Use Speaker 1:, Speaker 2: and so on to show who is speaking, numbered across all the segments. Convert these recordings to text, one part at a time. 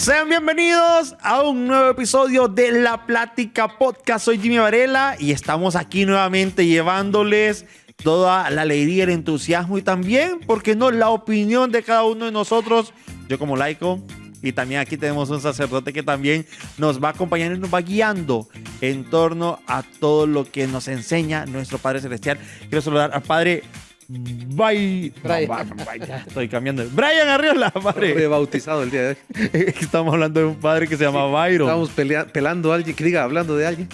Speaker 1: Sean bienvenidos a un nuevo episodio de La Plática Podcast. Soy Jimmy Varela y estamos aquí nuevamente llevándoles toda la alegría, el entusiasmo y también, ¿por qué no?, la opinión de cada uno de nosotros. Yo como laico, y también aquí tenemos un sacerdote que también nos va acompañando y nos va guiando en torno a todo lo que nos enseña nuestro Padre Celestial. Quiero saludar al Padre Brian. Estoy cambiando. Brian Arriola, padre.
Speaker 2: Fue bautizado el día de hoy.
Speaker 1: Estamos hablando de un padre que se llama Byron.
Speaker 2: Estamos pelando a alguien, que diga, hablando de alguien.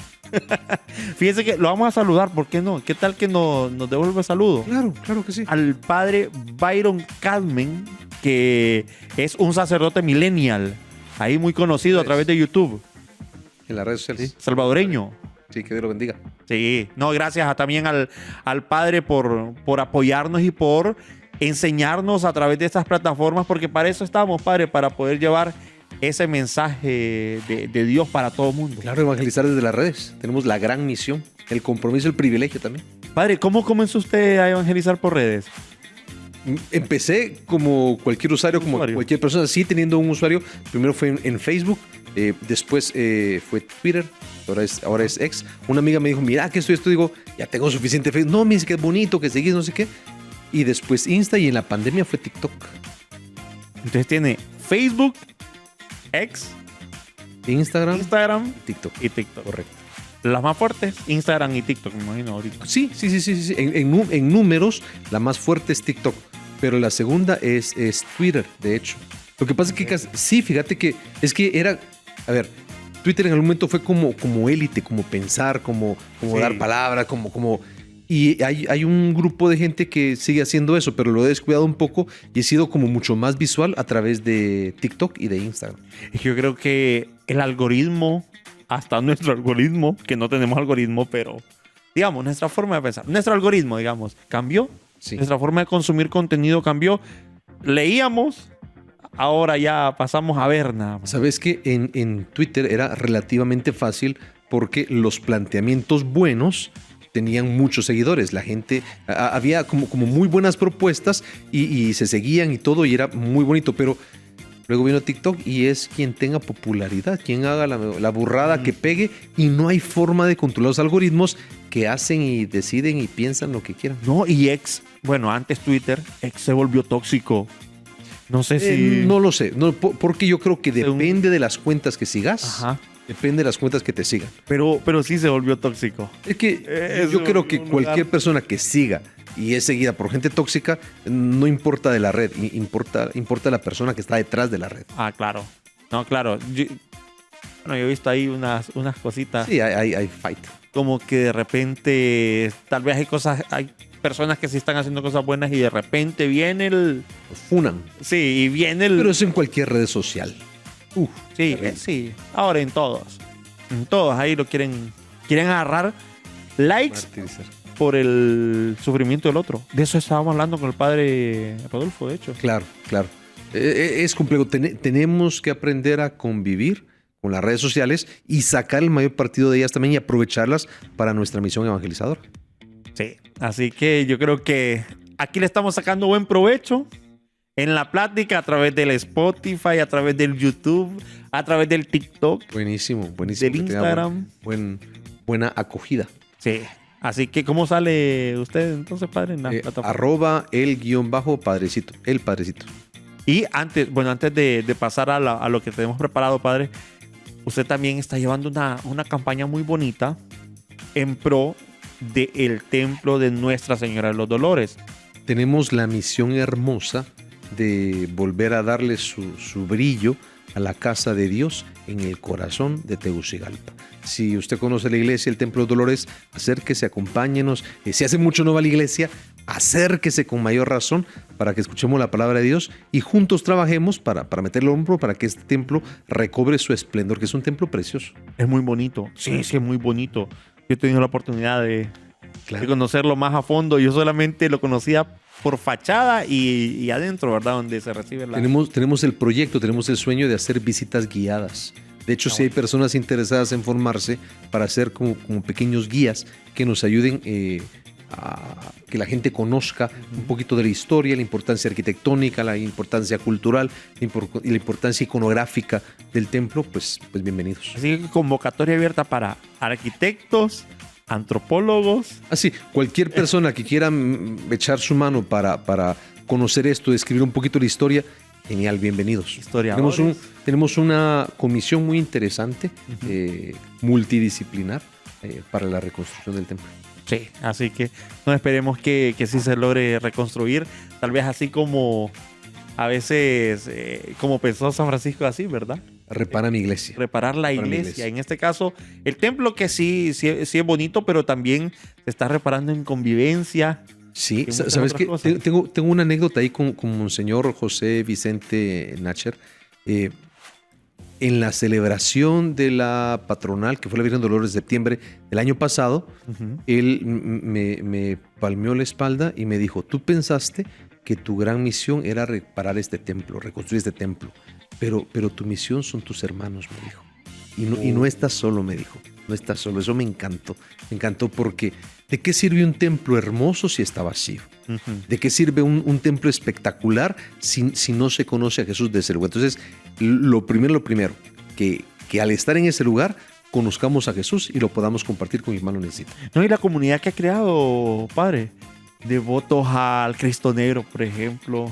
Speaker 1: Fíjense que lo vamos a saludar, ¿por qué no? ¿Qué tal que nos devuelve saludo?
Speaker 2: Claro que sí.
Speaker 1: Al padre Byron Cadmen, que es un sacerdote millennial, ahí muy conocido a través de YouTube.
Speaker 2: En las redes sociales.
Speaker 1: ¿Sí? Salvadoreño.
Speaker 2: Sí, que Dios lo bendiga.
Speaker 1: Sí, no, gracias también al padre por apoyarnos y por enseñarnos a través de estas plataformas, porque para eso estamos, padre, para poder llevar ese mensaje de Dios para todo el mundo.
Speaker 2: Claro, evangelizar desde las redes. Tenemos la gran misión, el compromiso, el privilegio también.
Speaker 1: Padre, ¿cómo comenzó usted a evangelizar por redes?
Speaker 2: Empecé como cualquier usuario, como cualquier persona, sí teniendo un usuario. Primero fue en Facebook, después fue Twitter, ahora es X. Una amiga me dijo, mira que esto, digo, ya tengo suficiente Facebook. No, me dice que es bonito, que seguís, no sé qué. Y después Insta, y en la pandemia fue TikTok.
Speaker 1: Entonces tiene Facebook, X,
Speaker 2: Instagram,
Speaker 1: TikTok y TikTok.
Speaker 2: Correcto.
Speaker 1: Las más fuertes, Instagram y TikTok, me imagino ahorita.
Speaker 2: Sí. En números, la más fuerte es TikTok, pero la segunda es Twitter, de hecho. Lo que pasa es que, sí, fíjate que es que era, a ver, Twitter en algún momento fue como élite, como pensar, como sí, dar palabra, como y hay un grupo de gente que sigue haciendo eso, pero lo he descuidado un poco y he sido como mucho más visual a través de TikTok y de Instagram.
Speaker 1: Es que yo creo que el algoritmo, hasta nuestro algoritmo, que no tenemos algoritmo, pero digamos, nuestra forma de pensar, nuestro algoritmo, digamos, cambió. Sí. Nuestra forma de consumir contenido cambió. Leíamos, ahora ya pasamos a ver nada más.
Speaker 2: ¿Sabes que en Twitter era relativamente fácil porque los planteamientos buenos tenían muchos seguidores? La gente, había como muy buenas propuestas y se seguían y todo, y era muy bonito, pero luego vino TikTok y es quien tenga popularidad, quien haga la burrada que pegue, y no hay forma de controlar los algoritmos que hacen y deciden y piensan lo que quieran.
Speaker 1: No, y X, bueno, antes Twitter, X se volvió tóxico. No sé si...
Speaker 2: No lo sé, no, porque yo creo que depende de las cuentas que sigas. Ajá. Depende de las cuentas que te sigan.
Speaker 1: Pero sí se volvió tóxico.
Speaker 2: Es que yo creo que cualquier persona que siga y es seguida por gente tóxica, no importa de la red, importa la persona que está detrás de la red.
Speaker 1: Ah, claro. No, claro. Yo he visto ahí unas cositas.
Speaker 2: Sí, hay fight.
Speaker 1: Como que de repente, tal vez hay personas que sí están haciendo cosas buenas y de repente viene el...
Speaker 2: Los funan.
Speaker 1: Sí, y viene el...
Speaker 2: Pero eso en cualquier red social.
Speaker 1: Sí, sí. Ahora en todos. En todos ahí lo quieren agarrar likes por el sufrimiento del otro. De eso estábamos hablando con el padre Rodolfo, de hecho.
Speaker 2: Claro. Es complejo. Tenemos que aprender a convivir con las redes sociales y sacar el mayor partido de ellas también y aprovecharlas para nuestra misión evangelizadora.
Speaker 1: Sí, así que yo creo que aquí le estamos sacando buen provecho en la plática a través del Spotify, a través del YouTube, a través del TikTok.
Speaker 2: Buenísimo.
Speaker 1: Del Instagram.
Speaker 2: Buena acogida.
Speaker 1: Sí. Así que, ¿cómo sale usted entonces, padre? En la
Speaker 2: plataforma? @el_padrecito. El padrecito.
Speaker 1: Y antes de pasar a lo que tenemos preparado, padre, usted también está llevando una campaña muy bonita en pro del templo de Nuestra Señora de los Dolores.
Speaker 2: Tenemos la misión hermosa de volver a darle su brillo a la casa de Dios en el corazón de Tegucigalpa. Si usted conoce la iglesia, el Templo de Dolores, acérquese, acompáñenos. Si hace mucho no va a la iglesia, acérquese con mayor razón para que escuchemos la palabra de Dios y juntos trabajemos para meterle el hombro para que este templo recobre su esplendor, que es un templo precioso.
Speaker 1: Es muy bonito. Sí, es muy bonito. Yo he tenido la oportunidad de conocerlo más a fondo. Yo solamente lo conocía por fachada y adentro, ¿verdad? Donde se recibe la...
Speaker 2: Tenemos el proyecto, tenemos el sueño de hacer visitas guiadas. De hecho, si hay personas interesadas en formarse para hacer como pequeños guías que nos ayuden que la gente conozca un poquito de la historia, la importancia arquitectónica, la importancia cultural y la importancia iconográfica del templo, pues bienvenidos.
Speaker 1: Así que convocatoria abierta para arquitectos, antropólogos.
Speaker 2: Así, cualquier persona que quiera echar su mano para conocer esto, describir un poquito la historia, genial, bienvenidos.
Speaker 1: Historiadores.
Speaker 2: Tenemos una comisión muy interesante, multidisciplinar, para la reconstrucción del templo.
Speaker 1: Sí, así que no esperemos que sí se logre reconstruir, tal vez así como a veces, como pensó San Francisco de Asís, ¿verdad?
Speaker 2: Repara mi iglesia.
Speaker 1: Reparar la iglesia. En este caso, el templo que sí es bonito, pero también se está reparando en convivencia.
Speaker 2: Sí, ¿sabes qué? Tengo una anécdota ahí con Monseñor José Vicente Nacher. En la celebración de la patronal, que fue la Virgen Dolores de septiembre del año pasado, él me palmeó la espalda y me dijo, tú pensaste que tu gran misión era reparar este templo, reconstruir este templo, pero tu misión son tus hermanos, me dijo. Y no estás solo, me dijo, no estás solo. Eso me encantó porque ¿de qué sirve un templo hermoso si está vacío? ¿De qué sirve un templo espectacular si no se conoce a Jesús de ese lugar? Entonces, lo primero, que al estar en ese lugar conozcamos a Jesús y lo podamos compartir con quien más lo necesita.
Speaker 1: No, y la comunidad que ha creado, padre, devotos al Cristo Negro, por ejemplo,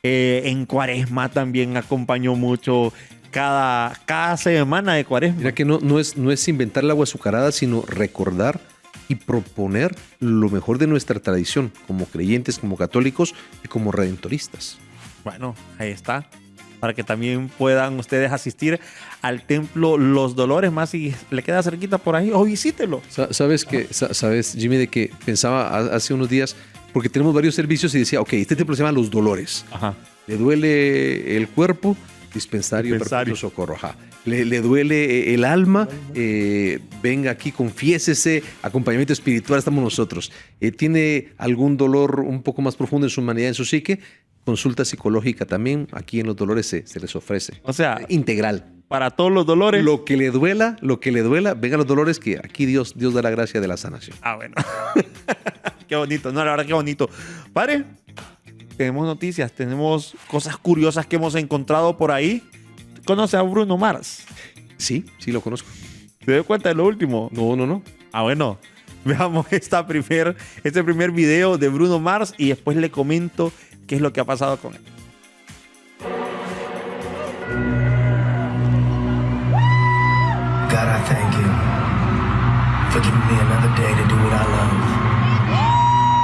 Speaker 1: en Cuaresma también acompañó mucho cada semana de Cuaresma.
Speaker 2: Mira que no es inventar el agua azucarada, sino recordar y proponer lo mejor de nuestra tradición como creyentes, como católicos y como redentoristas.
Speaker 1: Bueno, ahí está. Para que también puedan ustedes asistir al templo Los Dolores, más si le queda cerquita por ahí, o visítelo.
Speaker 2: ¿Sabes, Jimmy, de que pensaba hace unos días, porque tenemos varios servicios y decía, ok, este templo se llama Los Dolores.
Speaker 1: Ajá.
Speaker 2: Le duele el cuerpo, dispensario perpetuo socorro. Ajá. Le duele el alma, venga aquí, confiésese, acompañamiento espiritual, estamos nosotros. Tiene algún dolor un poco más profundo en su humanidad, en su psique, consulta psicológica también, aquí en Los Dolores se les ofrece.
Speaker 1: O sea,
Speaker 2: integral.
Speaker 1: Para todos los dolores.
Speaker 2: Lo que le duela, venga Los Dolores, que aquí Dios da la gracia de la sanación.
Speaker 1: Ah, bueno. Qué bonito, no, la verdad, qué bonito. Padre, tenemos noticias, tenemos cosas curiosas que hemos encontrado por ahí. ¿Conoce a Bruno Mars?
Speaker 2: Sí lo conozco.
Speaker 1: ¿Se dio cuenta de lo último?
Speaker 2: No.
Speaker 1: Ah, bueno. Veamos este primer video de Bruno Mars y después le comento qué es lo que ha pasado con él.
Speaker 3: God, I thank you for giving me another day to do what I love.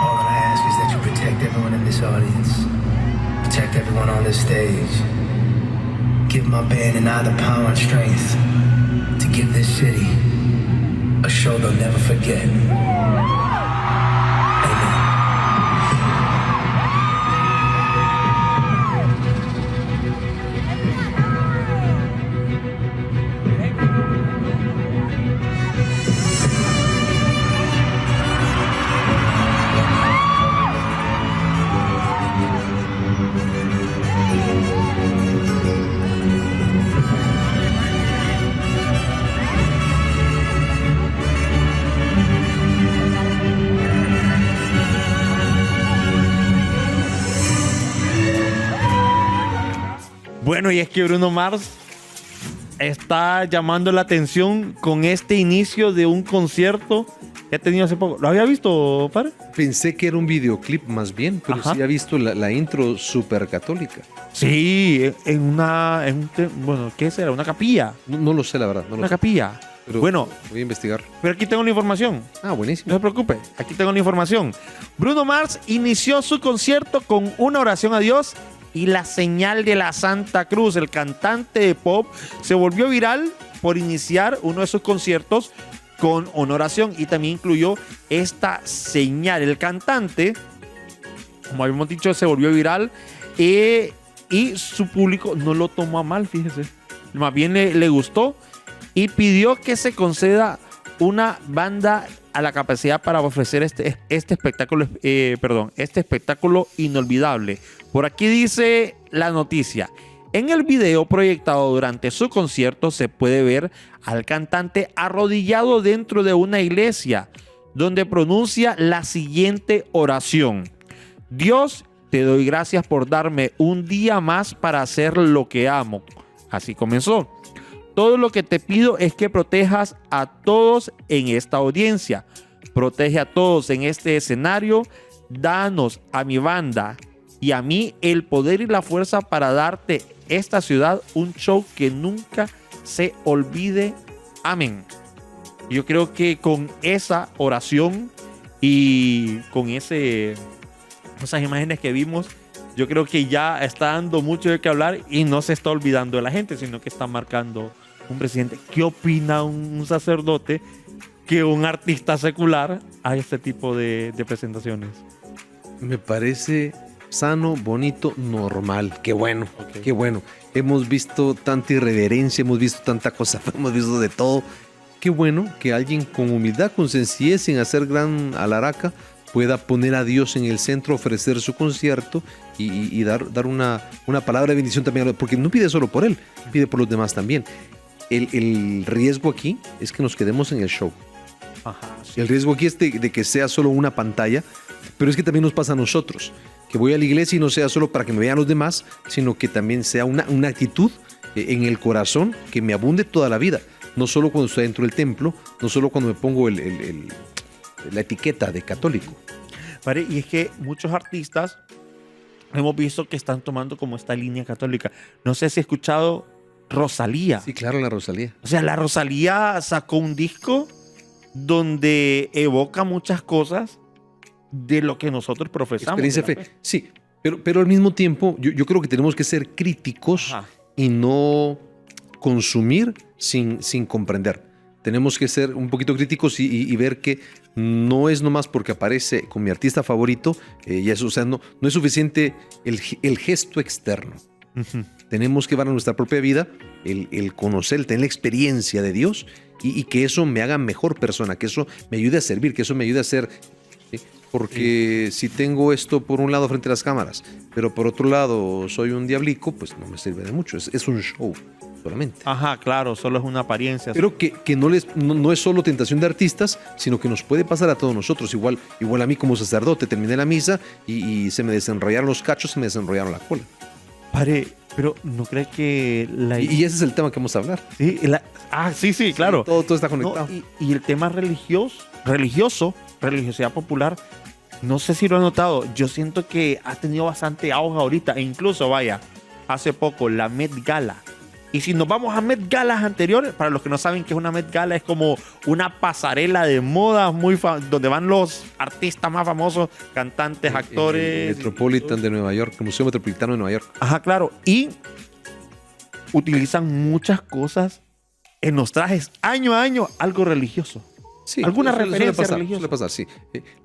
Speaker 3: All that I ask is that you protect everyone in this audience, protect everyone on this stage. Give my band and I the power and strength to give this city a show they'll never forget.
Speaker 1: Bueno, y es que Bruno Mars está llamando la atención con este inicio de un concierto que ha tenido hace poco. ¿Lo había visto, padre?
Speaker 2: Pensé que era un videoclip más bien, pero
Speaker 1: Ajá.
Speaker 2: sí ha visto la intro súper católica.
Speaker 1: Sí, bueno, ¿qué será? ¿Una capilla?
Speaker 2: No lo sé, la verdad. No lo
Speaker 1: Una
Speaker 2: sé.
Speaker 1: capilla.
Speaker 2: Pero
Speaker 1: Bueno,
Speaker 2: voy a investigar.
Speaker 1: pero aquí tengo la información.
Speaker 2: Ah, buenísimo.
Speaker 1: No se preocupe, aquí tengo la información. Bruno Mars inició su concierto con una oración a Dios y la señal de la Santa Cruz. El cantante de pop se volvió viral por iniciar uno de sus conciertos con una oración y también incluyó esta señal. El cantante, como habíamos dicho, se volvió viral y su público no lo tomó a mal, fíjese. Más bien le gustó y pidió que se conceda una banda a la capacidad para ofrecer este espectáculo inolvidable. Por aquí dice la noticia. En el video proyectado durante su concierto se puede ver al cantante arrodillado dentro de una iglesia, donde pronuncia la siguiente oración: Dios, te doy gracias por darme un día más para hacer lo que amo. Así comenzó. Todo lo que te pido es que protejas a todos en esta audiencia. Protege a todos en este escenario. Danos a mi banda y a mí el poder y la fuerza para darte esta ciudad un show que nunca se olvide. Amén. Yo creo que con esa oración y con esas imágenes que vimos, yo creo que ya está dando mucho de qué hablar y no se está olvidando de la gente, sino que está marcando un presidente. ¿Qué opina un sacerdote que un artista secular haga este tipo de presentaciones?
Speaker 2: Me parece sano, bonito, normal. Qué bueno,
Speaker 1: Ok.
Speaker 2: qué bueno. Hemos visto tanta irreverencia, hemos visto tanta cosa, hemos visto de todo. Qué bueno que alguien con humildad, con sencillez, sin hacer gran alaraca, pueda poner a Dios en el centro, ofrecer su concierto y dar una palabra de bendición también, porque no pide solo por él, pide por los demás también. El riesgo aquí es que nos quedemos en el show.
Speaker 1: Ajá, sí.
Speaker 2: El riesgo aquí es de que sea solo una pantalla, pero es que también nos pasa a nosotros, que voy a la iglesia y no sea solo para que me vean los demás, sino que también sea una actitud en el corazón que me abunde toda la vida. No solo cuando estoy dentro del templo, no solo cuando me pongo la etiqueta de católico.
Speaker 1: Vale, y es que muchos artistas hemos visto que están tomando como esta línea católica. No sé si he escuchado Rosalía.
Speaker 2: Sí, claro, la Rosalía.
Speaker 1: O sea, la Rosalía sacó un disco donde evoca muchas cosas de lo que nosotros profesamos.
Speaker 2: Experiencia
Speaker 1: de la
Speaker 2: fe. Sí, pero al mismo tiempo yo creo que tenemos que ser críticos
Speaker 1: Ajá.
Speaker 2: y no consumir sin comprender. Tenemos que ser un poquito críticos y ver que no es nomás porque aparece con mi artista favorito, y eso, o sea, no es suficiente el gesto externo.
Speaker 1: Ujú.
Speaker 2: Tenemos que ver a nuestra propia vida, el conocer, el tener la experiencia de Dios y que eso me haga mejor persona, que eso me ayude a servir, que eso me ayude a ser... ¿sí? Porque si tengo esto por un lado frente a las cámaras, pero por otro lado soy un diablico, pues no me sirve de mucho. Es un show solamente.
Speaker 1: Ajá, claro, solo es una apariencia.
Speaker 2: Pero que no es solo tentación de artistas, sino que nos puede pasar a todos nosotros. Igual a mí como sacerdote, terminé la misa y se me desenrollaron los cachos, se me desenrollaron la cola.
Speaker 1: Pare, pero ¿no crees que la...
Speaker 2: Y ese es el tema que vamos a hablar.
Speaker 1: Sí, sí, claro.
Speaker 2: Todo está
Speaker 1: No,
Speaker 2: conectado.
Speaker 1: y el tema religiosidad popular, no sé si lo han notado, yo siento que ha tenido bastante auge ahorita, e incluso, vaya, hace poco la Met Gala. Y si nos vamos a Met Galas anteriores, para los que no saben qué es una Met Gala, es como una pasarela de moda donde van los artistas más famosos, cantantes, actores.
Speaker 2: El Metropolitan de Nueva York, el Museo Metropolitano de Nueva York.
Speaker 1: Ajá, claro. Y utilizan muchas cosas en los trajes, año a año, algo religioso.
Speaker 2: Sí,
Speaker 1: ¿Alguna referencia
Speaker 2: pasar,
Speaker 1: religiosa?
Speaker 2: Suele pasar, sí.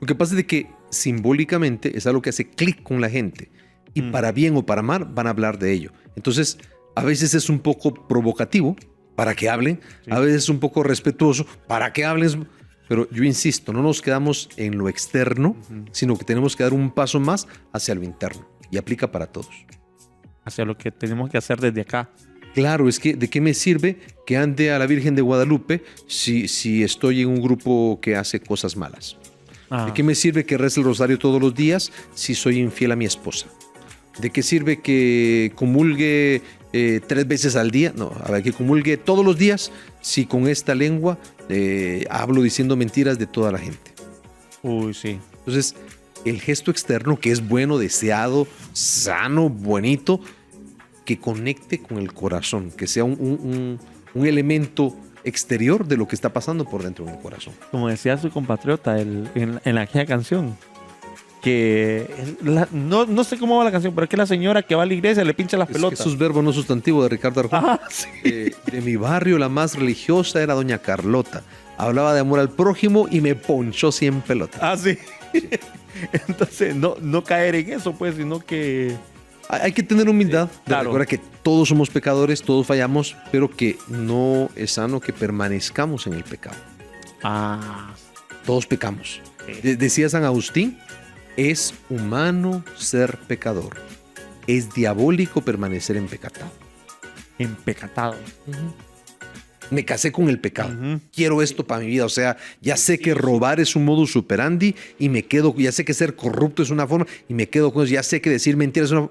Speaker 2: Lo que pasa es de que simbólicamente es algo que hace clic con la gente. Y para bien o para mal van a hablar de ello. Entonces, a veces es un poco provocativo para que hablen.
Speaker 1: Sí.
Speaker 2: A veces es un poco respetuoso para que hablen. Pero yo insisto, no nos quedamos en lo externo, sino que tenemos que dar un paso más hacia lo interno. Y aplica para todos.
Speaker 1: Hacia lo que tenemos que hacer desde acá.
Speaker 2: Claro, es que ¿de qué me sirve que ande a la Virgen de Guadalupe si estoy en un grupo que hace cosas malas?
Speaker 1: Ah.
Speaker 2: ¿De qué me sirve que rece el rosario todos los días si soy infiel a mi esposa? ¿De qué sirve que comulgue 3 veces al día? No, a ver, que comulgue todos los días si con esta lengua hablo diciendo mentiras de toda la gente.
Speaker 1: Uy, sí.
Speaker 2: Entonces, el gesto externo, que es bueno, deseado, sano, bonito, que conecte con el corazón, que sea un elemento exterior de lo que está pasando por dentro del corazón.
Speaker 1: Como decía su compatriota en aquella canción, que no sé cómo va la canción, pero es que la señora que va a la iglesia le pincha las pelotas.
Speaker 2: Esos verbos no sustantivos de Ricardo Arjona.
Speaker 1: Ah, sí.
Speaker 2: De mi barrio la más religiosa era doña Carlota. Hablaba de amor al prójimo y me ponchó 100 pelotas.
Speaker 1: Ah, sí. Entonces, no caer en eso, pues, sino que...
Speaker 2: Hay que tener humildad.
Speaker 1: Claro.
Speaker 2: Recuerda que todos somos pecadores, todos fallamos, pero que no es sano que permanezcamos en el pecado.
Speaker 1: Ah,
Speaker 2: Todos pecamos.
Speaker 1: sí.
Speaker 2: Decía San Agustín, es humano ser pecador. Es diabólico permanecer en pecado.
Speaker 1: Empecatado.
Speaker 2: Me casé con el pecado.
Speaker 1: Ujú.
Speaker 2: Quiero esto para mi vida. O sea, ya sé que robar es un modus operandi y me quedo, ya sé que ser corrupto es una forma y me quedo con eso. Ya sé que decir mentiras es una.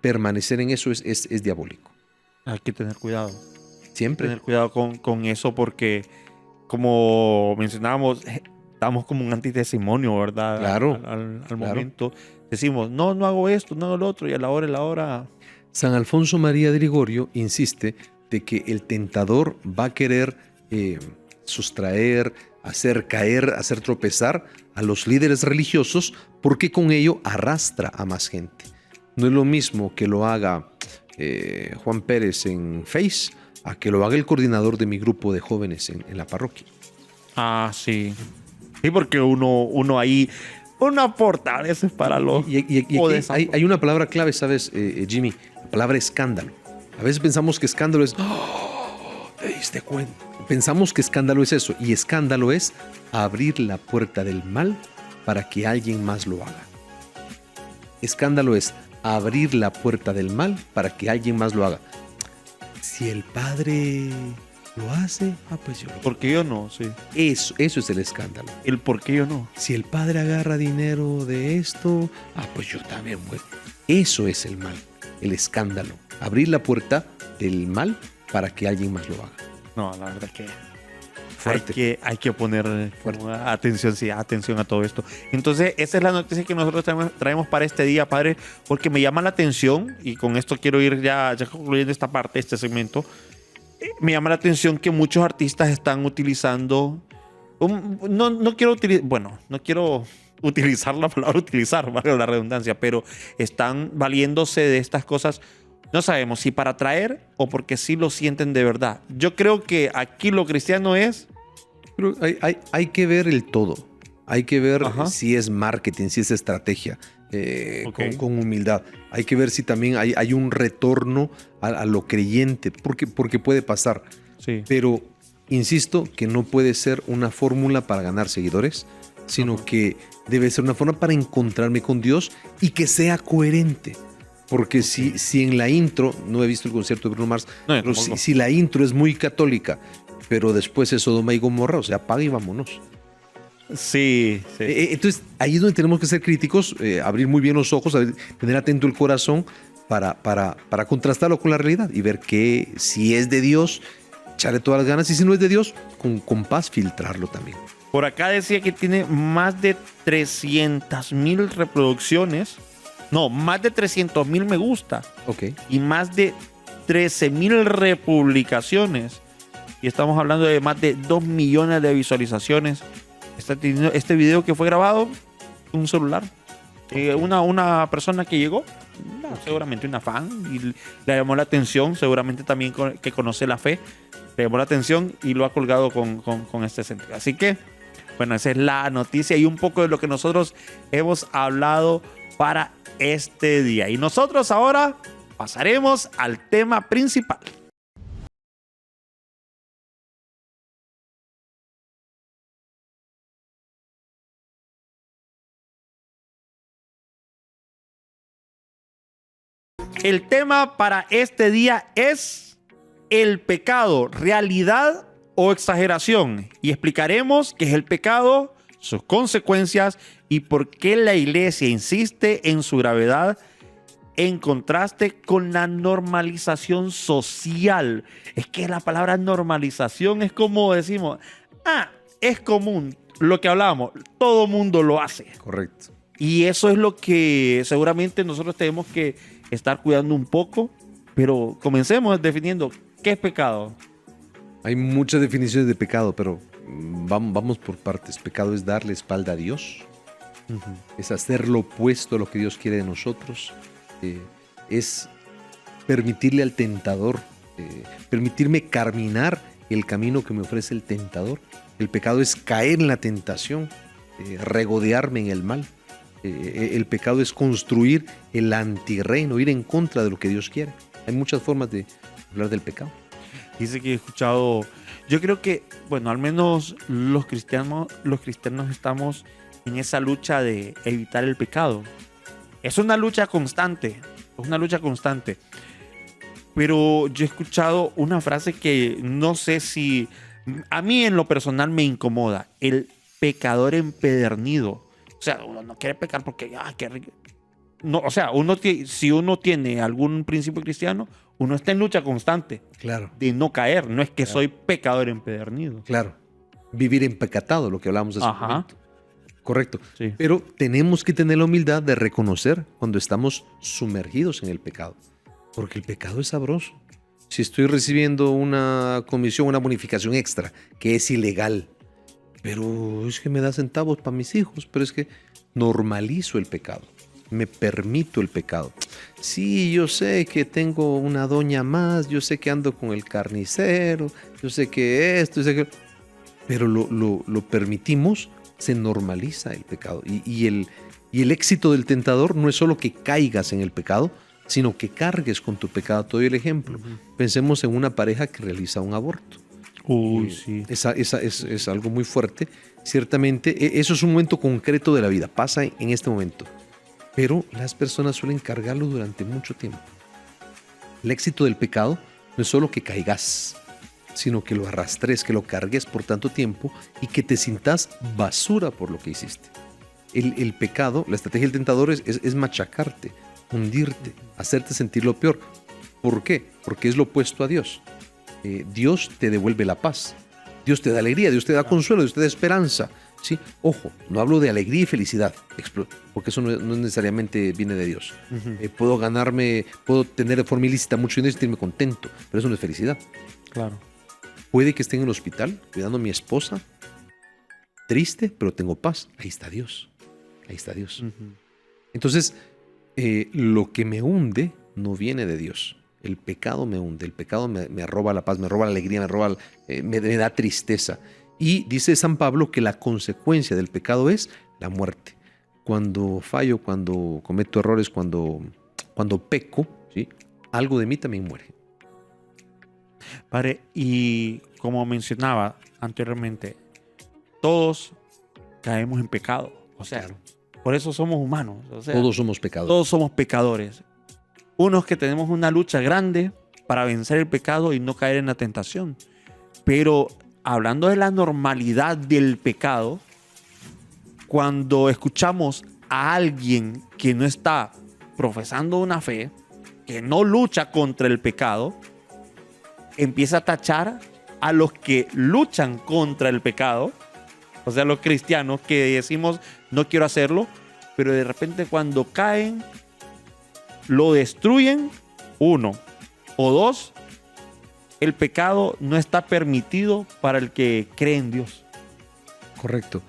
Speaker 2: Permanecer en eso es diabólico.
Speaker 1: Hay que tener cuidado.
Speaker 2: Siempre.
Speaker 1: Tener cuidado con eso porque, como mencionábamos, estamos como un antitestimonio, ¿verdad?
Speaker 2: Claro,
Speaker 1: Al
Speaker 2: claro.
Speaker 1: momento. Decimos, no hago esto, no hago lo otro, y a la hora.
Speaker 2: San Alfonso María de Ligorio insiste de que el tentador va a querer sustraer, hacer caer, hacer tropezar a los líderes religiosos porque con ello arrastra a más gente. No es lo mismo que lo haga Juan Pérez en Face a que lo haga el coordinador de mi grupo de jóvenes en la parroquia.
Speaker 1: Ah, sí. Sí, porque uno ahí, uno aporta a veces para los...
Speaker 2: Y aquí hay una palabra clave, ¿sabes, Jimmy? La palabra escándalo. A veces pensamos que escándalo es... ¡Oh! ¿Te diste cuenta? Pensamos que escándalo es eso. Y escándalo es abrir la puerta del mal para que alguien más lo haga. Escándalo es abrir la puerta del mal para que alguien más lo haga. Si el padre lo hace, pues yo lo...
Speaker 1: ¿Por qué yo no? Sí.
Speaker 2: Eso es el escándalo.
Speaker 1: El por qué yo no.
Speaker 2: Si el padre agarra dinero de esto, pues yo también, pues. Eso es el mal, el escándalo. Abrir la puerta del mal para que alguien más lo haga.
Speaker 1: No, la verdad es que
Speaker 2: Fuerte.
Speaker 1: hay que poner
Speaker 2: Fuerte.
Speaker 1: como atención, sí, atención a todo esto. Entonces, esa es la noticia que nosotros traemos para este día, padre, porque me llama la atención, y con esto quiero ir ya concluyendo esta parte, este segmento. Me llama la atención que muchos artistas están utilizando... no quiero utilizar la palabra utilizar, valga la redundancia, pero están valiéndose de estas cosas. No sabemos si para atraer o porque sí lo sienten de verdad. Yo creo que aquí lo cristiano es...
Speaker 2: Pero hay que ver el todo. Hay que ver
Speaker 1: Ajá.
Speaker 2: si es marketing, si es estrategia,
Speaker 1: Ok.
Speaker 2: con humildad. Hay que ver si también hay un retorno a lo creyente, porque puede pasar.
Speaker 1: Sí.
Speaker 2: Pero insisto que no puede ser una fórmula para ganar seguidores, sino
Speaker 1: Ajá.
Speaker 2: que debe ser una forma para encontrarme con Dios y que sea coherente. Porque si en la intro, no he visto el concierto de Bruno Mars,
Speaker 1: No, yo
Speaker 2: pero
Speaker 1: tampoco.
Speaker 2: si la intro es muy católica, pero después es Sodoma y Gomorra, o sea, apaga y vámonos.
Speaker 1: Sí, sí.
Speaker 2: Entonces, ahí es donde tenemos que ser críticos, abrir muy bien los ojos, tener atento el corazón para contrastarlo con la realidad y ver que si es de Dios, echarle todas las ganas, y si no es de Dios, con paz filtrarlo también.
Speaker 1: Por acá decía que tiene más de 300,000 reproducciones. No, más de 300,000 me gusta.
Speaker 2: Ok.
Speaker 1: Y más de 13,000 republicaciones. Y estamos hablando de más de 2 millones de visualizaciones. Este video que fue grabado en un celular. Una persona que llegó, seguramente una fan, y le llamó la atención, seguramente también que conoce la fe, le llamó la atención y lo ha colgado con este sentido. Así que, bueno, esa es la noticia y un poco de lo que nosotros hemos hablado para este día. Y nosotros ahora pasaremos al tema principal. El tema para este día es el pecado, realidad o exageración. Y explicaremos qué es el pecado, sus consecuencias y por qué la iglesia insiste en su gravedad en contraste con la normalización social. Es que la palabra normalización es como decimos, es común, lo que hablábamos, todo mundo lo hace.
Speaker 2: Correcto.
Speaker 1: Y eso es lo que seguramente nosotros tenemos que estar cuidando un poco, pero comencemos definiendo qué es pecado.
Speaker 2: Hay muchas definiciones de pecado, pero vamos por partes. Pecado es darle espalda a Dios, es hacer lo opuesto a lo que Dios quiere de nosotros, es permitirle al tentador, permitirme caminar el camino que me ofrece el tentador. El pecado es caer en la tentación, regodearme en el mal. El pecado es construir el antirreino, ir en contra de lo que Dios quiere. Hay muchas formas de hablar del pecado.
Speaker 1: Dice que he escuchado, yo creo que, bueno, al menos los cristianos estamos en esa lucha de evitar el pecado. Es una lucha constante, pero yo he escuchado una frase que no sé si a mí en lo personal me incomoda: el pecador empedernido. O sea, uno no quiere pecar porque qué rico. No, o sea, si uno tiene algún principio cristiano, uno está en lucha constante
Speaker 2: Claro,
Speaker 1: de no caer. No es que
Speaker 2: Claro.
Speaker 1: soy pecador empedernido.
Speaker 2: claro. Vivir empecatado, lo que hablamos hace un
Speaker 1: Ajá.
Speaker 2: momento. Correcto.
Speaker 1: Sí.
Speaker 2: Pero tenemos que tener la humildad de reconocer cuando estamos sumergidos en el pecado. Porque el pecado es sabroso. Si estoy recibiendo una comisión, una bonificación extra, que es ilegal, pero es que me da centavos para mis hijos, pero es que normalizo el pecado. Me permito el pecado. Sí, yo sé que tengo una doña más, yo sé que ando con el carnicero, yo sé que esto, yo sé que... Pero lo permitimos, se normaliza el pecado. Y el éxito del tentador no es solo que caigas en el pecado, sino que cargues con tu pecado. Te doy el ejemplo. Pensemos en una pareja que realiza un aborto.
Speaker 1: Uy, sí.
Speaker 2: Es algo muy fuerte. Ciertamente, eso es un momento concreto de la vida. Pasa en este momento. Pero las personas suelen cargarlo durante mucho tiempo. El éxito del pecado no es solo que caigas, sino que lo arrastres, que lo cargues por tanto tiempo y que te sintas basura por lo que hiciste. El pecado, la estrategia del tentador es machacarte, hundirte, hacerte sentir lo peor. ¿Por qué? Porque es lo opuesto a Dios. Dios te devuelve la paz, Dios te da alegría, Dios te da consuelo, Dios te da esperanza. ¿Sí? Ojo, no hablo de alegría y felicidad, porque eso no necesariamente viene de Dios. Puedo tener de forma ilícita mucho dinero y sentirme contento, pero eso no es felicidad.
Speaker 1: Claro.
Speaker 2: Puede que esté en el hospital cuidando a mi esposa, triste, pero tengo paz. Ahí está Dios. Ahí está Dios. Entonces, lo que me hunde no viene de Dios. El pecado me hunde, el pecado me roba la paz, me roba la alegría, me da tristeza. Y dice San Pablo que la consecuencia del pecado es la muerte. Cuando fallo, cuando cometo errores, cuando peco, ¿sí? Algo de mí también muere.
Speaker 1: Padre, y como mencionaba anteriormente, todos caemos en pecado. O sea,
Speaker 2: Claro.
Speaker 1: por eso somos humanos. O sea,
Speaker 2: Todos somos pecadores.
Speaker 1: todos somos pecadores. Unos que tenemos una lucha grande para vencer el pecado y no caer en la tentación. Pero hablando de la normalidad del pecado, cuando escuchamos a alguien que no está profesando una fe, que no lucha contra el pecado, empieza a tachar a los que luchan contra el pecado, o sea, los cristianos que decimos no quiero hacerlo, pero de repente cuando caen, lo destruyen, uno, o dos, el pecado no está permitido para el que cree en Dios.
Speaker 2: Correcto.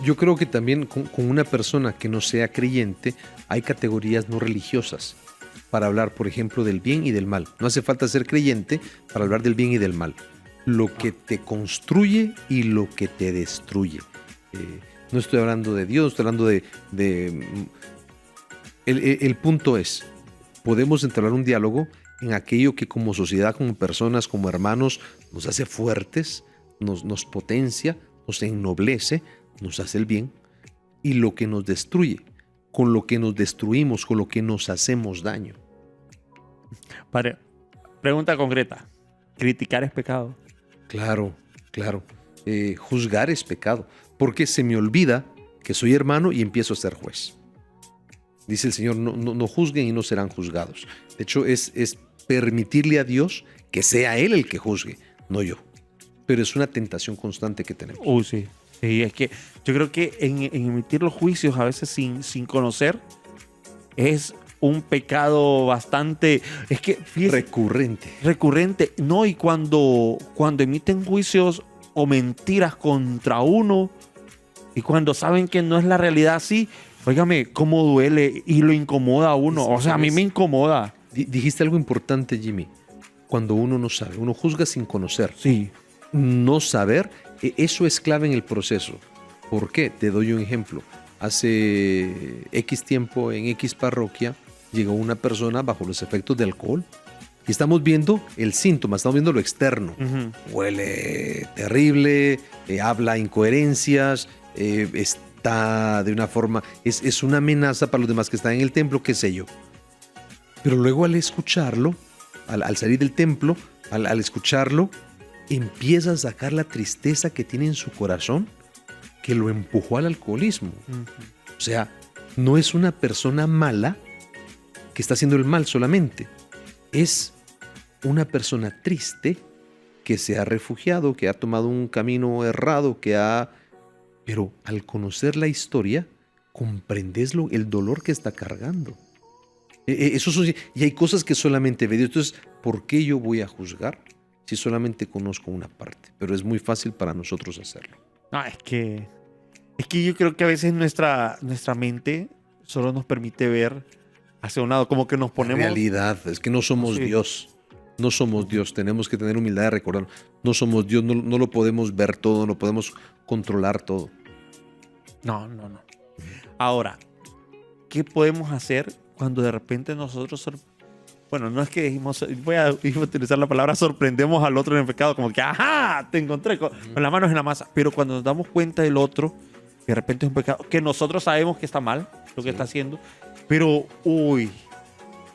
Speaker 2: Yo creo que también con una persona que no sea creyente hay categorías no religiosas para hablar, por ejemplo, del bien y del mal. No hace falta ser creyente para hablar del bien y del mal. Lo que te construye y lo que te destruye. No estoy hablando de Dios, estoy hablando el punto es, podemos entablar un diálogo en aquello que como sociedad, como personas, como hermanos, nos hace fuertes, nos potencia, nos ennoblece, nos hace el bien, y lo que nos destruye, con lo que nos destruimos, con lo que nos hacemos daño.
Speaker 1: Padre, pregunta concreta. ¿Criticar es pecado?
Speaker 2: Claro, claro. Juzgar es pecado, porque se me olvida que soy hermano y empiezo a ser juez. Dice el Señor, no juzguen y no serán juzgados. De hecho, es permitirle a Dios que sea Él el que juzgue, no yo. Pero es una tentación constante que tenemos.
Speaker 1: Sí. Sí, es que yo creo que en emitir los juicios a veces sin conocer es un pecado bastante, es que fíjese, recurrente. No, y cuando emiten juicios o mentiras contra uno y cuando saben que no es la realidad así, óigame, cómo duele y lo incomoda a uno. O sea, a mí me incomoda.
Speaker 2: Dijiste algo importante, Jimmy. Cuando uno no sabe, uno juzga sin conocer.
Speaker 1: Sí.
Speaker 2: No saber, eso es clave en el proceso. ¿Por qué? Te doy un ejemplo. Hace X tiempo en X parroquia llegó una persona bajo los efectos de alcohol y estamos viendo el síntoma, estamos viendo lo externo. Huele terrible, habla incoherencias, está de una forma, es una amenaza para los demás que están en el templo, qué sé yo. Pero luego al escucharlo, al salir del templo, al escucharlo, empieza a sacar la tristeza que tiene en su corazón que lo empujó al alcoholismo. O sea, no es una persona mala que está haciendo el mal solamente. Es una persona triste que se ha refugiado, que ha tomado un camino errado, pero al conocer la historia, comprendes el dolor que está cargando. Y hay cosas que solamente ve Dios. Entonces, ¿por qué yo voy a juzgar si solamente conozco una parte? Pero es muy fácil para nosotros hacerlo.
Speaker 1: No, es que yo creo que a veces nuestra mente solo nos permite ver hacia un lado, como que nos ponemos...
Speaker 2: La realidad es que no somos Dios. No somos Dios. Tenemos que tener humildad de recordar. No somos Dios. No lo podemos ver todo. No lo podemos controlar todo.
Speaker 1: No. Ahora, ¿qué podemos hacer cuando de repente nosotros... Bueno, no es que dijimos... Voy a utilizar la palabra sorprendemos al otro en el pecado. Como que, ¡ajá! Te encontré con las manos en la masa. Pero cuando nos damos cuenta del otro, de repente es un pecado que nosotros sabemos que está mal, lo que está haciendo. Pero,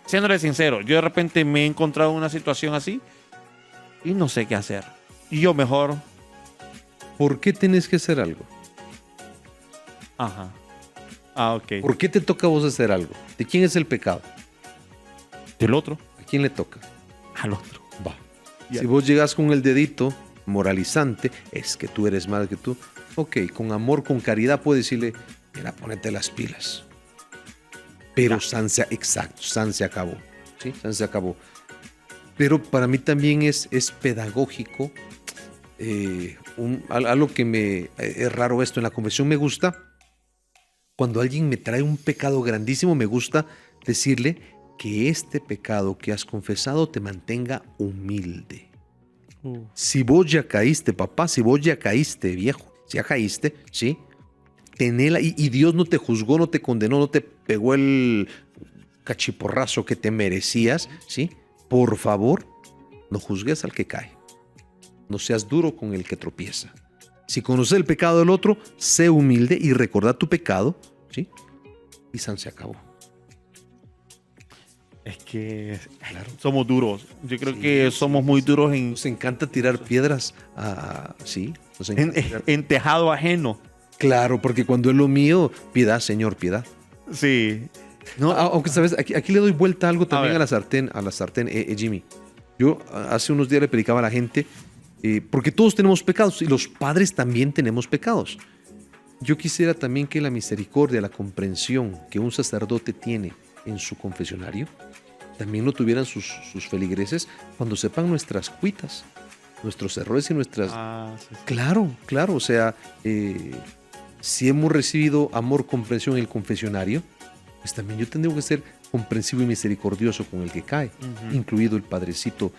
Speaker 1: siéndole sincero, yo de repente me he encontrado en una situación así y no sé qué hacer. Y yo mejor...
Speaker 2: ¿Por qué tienes que hacer algo?
Speaker 1: Ajá. Ok.
Speaker 2: ¿Por qué te toca a vos hacer algo? ¿De quién es el pecado?
Speaker 1: Del otro.
Speaker 2: ¿A quién le toca?
Speaker 1: Al otro.
Speaker 2: Va.
Speaker 1: Ya.
Speaker 2: Si vos llegas con el dedito moralizante, es que tú eres más que tú. Ok, con amor, con caridad, puedes decirle, mira, ponete las pilas. Pero San se acabó. ¿Sí? San se acabó. Pero para mí también es pedagógico. Algo que es raro esto. En la confesión me gusta, cuando alguien me trae un pecado grandísimo, me gusta decirle que este pecado que has confesado te mantenga humilde. Si vos ya caíste, papá, si vos ya caíste, viejo, si ya caíste, ¿sí? Tenela, y Dios no te juzgó, no te condenó, no te pegó el cachiporrazo que te merecías, ¿sí? Por favor, no juzgues al que cae. No seas duro con el que tropieza. Si conoces el pecado del otro, sé humilde y recordá tu pecado, ¿sí? Y San se acabó.
Speaker 1: Es que somos duros. Yo creo que somos muy duros en...
Speaker 2: Nos encanta tirar piedras, sí. Nos encanta tirar...
Speaker 1: en tejado ajeno.
Speaker 2: Claro, porque cuando es lo mío, piedad, Señor, piedad.
Speaker 1: Sí. No.
Speaker 2: Aunque, ¿sabes? Aquí le doy vuelta a algo también a la sartén, Jimmy. Yo hace unos días le predicaba a la gente, porque todos tenemos pecados y los padres también tenemos pecados. Yo quisiera también que la misericordia, la comprensión que un sacerdote tiene en su confesionario, también lo tuvieran sus feligreses cuando sepan nuestras cuitas, nuestros errores y nuestras...
Speaker 1: Sí.
Speaker 2: Claro, o sea, si hemos recibido amor, comprensión en el confesionario, pues también yo tendría que ser comprensivo y misericordioso con el que cae, incluido el padrecito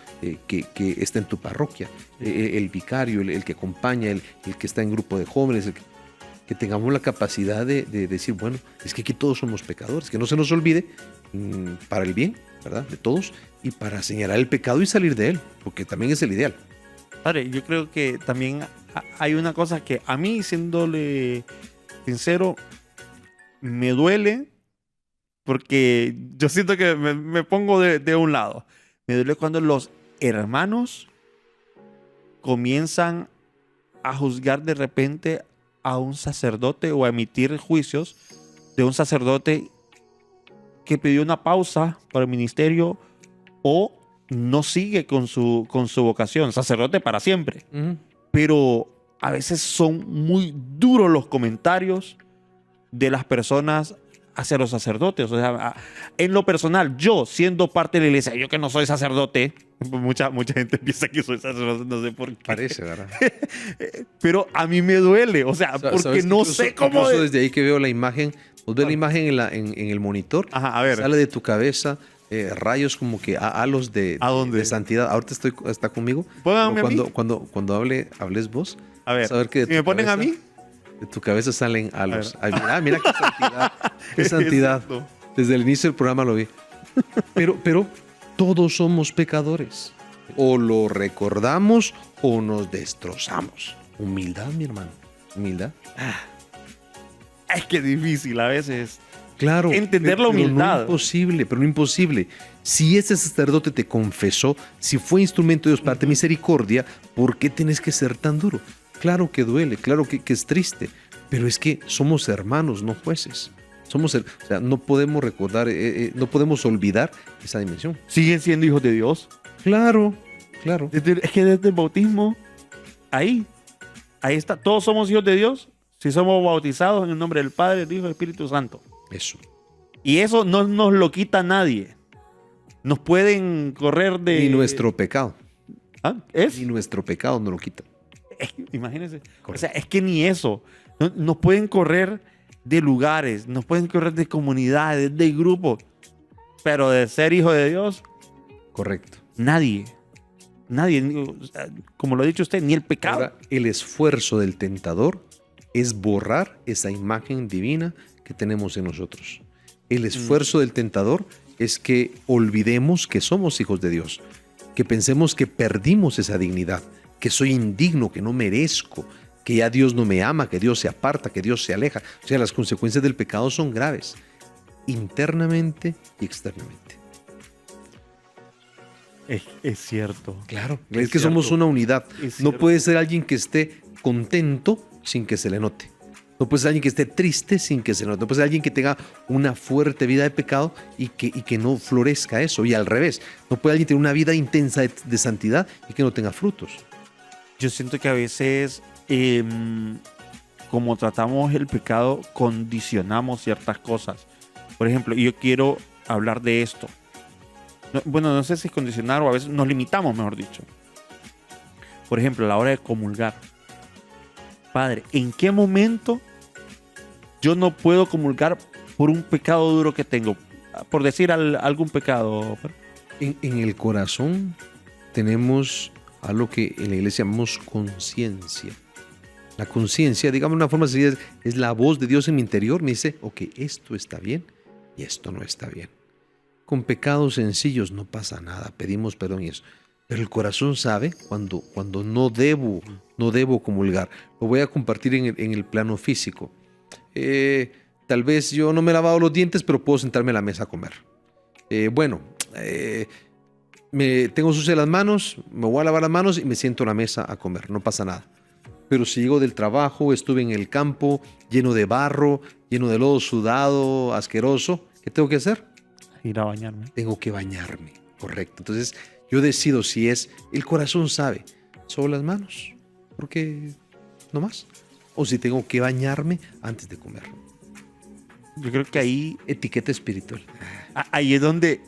Speaker 2: que está en tu parroquia, el vicario, el que acompaña, el que está en grupo de jóvenes, que tengamos la capacidad de decir, bueno, es que aquí todos somos pecadores, que no se nos olvide para el bien, ¿verdad? De todos, y para señalar el pecado y salir de él, porque también es el ideal.
Speaker 1: Padre, yo creo que también hay una cosa que a mí, siéndole sincero, me duele, porque yo siento que me pongo de un lado. Me duele cuando los hermanos comienzan a juzgar de repente a un sacerdote o a emitir juicios de un sacerdote que pidió una pausa para el ministerio o no sigue con su vocación, sacerdote para siempre. Pero a veces son muy duros los comentarios de las personas hacia los sacerdotes. O sea, en lo personal, yo siendo parte de la iglesia, yo que no soy sacerdote, mucha gente piensa que soy sacerdote, no sé por qué.
Speaker 2: Parece, ¿verdad?
Speaker 1: Pero a mí me duele, o sea, porque no sé cómo...
Speaker 2: Incluso desde ahí que veo la imagen, vos ves la imagen en el monitor,
Speaker 1: ajá, a ver.
Speaker 2: Sale de tu cabeza rayos como que halos de santidad. Ahorita está conmigo.
Speaker 1: Pónganme a mí.
Speaker 2: Cuando hables vos,
Speaker 1: a ver,
Speaker 2: que
Speaker 1: si me ponen
Speaker 2: cabeza,
Speaker 1: a mí,
Speaker 2: de tu cabeza salen halos. Ay, mira qué santidad. Qué santidad. Desde el inicio del programa lo vi. Pero todos somos pecadores. O lo recordamos o nos destrozamos. Humildad, mi hermano. Humildad.
Speaker 1: Es que es difícil a veces.
Speaker 2: Claro.
Speaker 1: entender la humildad.
Speaker 2: Pero no imposible. Si ese sacerdote te confesó, si fue instrumento de Dios para tu misericordia, ¿por qué tienes que ser tan duro? Claro que duele, claro que es triste, pero es que somos hermanos, no jueces. O sea, no podemos recordar, no podemos olvidar esa dimensión.
Speaker 1: Siguen siendo hijos de Dios.
Speaker 2: Claro.
Speaker 1: Es que desde el bautismo, ahí está. Todos somos hijos de Dios si somos bautizados en el nombre del Padre, del Hijo y del Espíritu Santo.
Speaker 2: Eso.
Speaker 1: Y eso no nos lo quita nadie. Nos pueden correr de...
Speaker 2: Y nuestro pecado.
Speaker 1: ¿Ah? ¿Es?
Speaker 2: Y nuestro pecado no lo quita.
Speaker 1: Imagínense.
Speaker 2: Correcto.
Speaker 1: O sea, es que ni eso. Nos pueden correr de lugares, nos pueden correr de comunidades, de grupos. Pero de ser hijo de Dios,
Speaker 2: Correcto.
Speaker 1: nadie. O sea, como lo ha dicho usted, ni el pecado.
Speaker 2: Ahora, el esfuerzo del tentador es borrar esa imagen divina que tenemos en nosotros. El esfuerzo del tentador es que olvidemos que somos hijos de Dios, que pensemos que perdimos esa dignidad, que soy indigno, que no merezco, que ya Dios no me ama, que Dios se aparta, que Dios se aleja. O sea, las consecuencias del pecado son graves, internamente y externamente.
Speaker 1: Es cierto.
Speaker 2: Claro,
Speaker 1: Es
Speaker 2: es que somos
Speaker 1: cierto.
Speaker 2: una unidad.
Speaker 1: Es
Speaker 2: No
Speaker 1: cierto.
Speaker 2: puede ser alguien que esté contento sin que se le note. No puede ser alguien que esté triste sin que se le note. No puede ser alguien que tenga una fuerte vida de pecado y que no florezca eso. Y al revés, no puede alguien tener una vida intensa de santidad y que no tenga frutos.
Speaker 1: Yo siento que a veces, como tratamos el pecado, condicionamos ciertas cosas. Por ejemplo, yo quiero hablar de esto. No sé si es condicionar o a veces nos limitamos, mejor dicho. Por ejemplo, a la hora de comulgar. Padre, ¿en qué momento yo no puedo comulgar por un pecado duro que tengo? Por decir algún pecado.
Speaker 2: En el corazón tenemos algo que en la iglesia llamamos conciencia. La conciencia, digamos de una forma sencilla, es la voz de Dios en mi interior. Me dice, ok, esto está bien y esto no está bien. Con pecados sencillos no pasa nada, pedimos perdón y eso. Pero el corazón sabe cuando no debo comulgar. Lo voy a compartir en el plano físico. Tal vez yo no me he lavado los dientes, pero puedo sentarme a la mesa a comer. Tengo sucias las manos, me voy a lavar las manos y me siento a la mesa a comer. No pasa nada. Pero si llego del trabajo, estuve en el campo, lleno de barro, lleno de lodo sudado, asqueroso, ¿qué tengo que hacer?
Speaker 1: Ir a bañarme.
Speaker 2: Tengo que bañarme, correcto. Entonces yo decido si es, el corazón sabe, solo las manos, porque no más. O si tengo que bañarme antes de comer.
Speaker 1: Yo creo que ahí
Speaker 2: Etiqueta espiritual.
Speaker 1: ahí es donde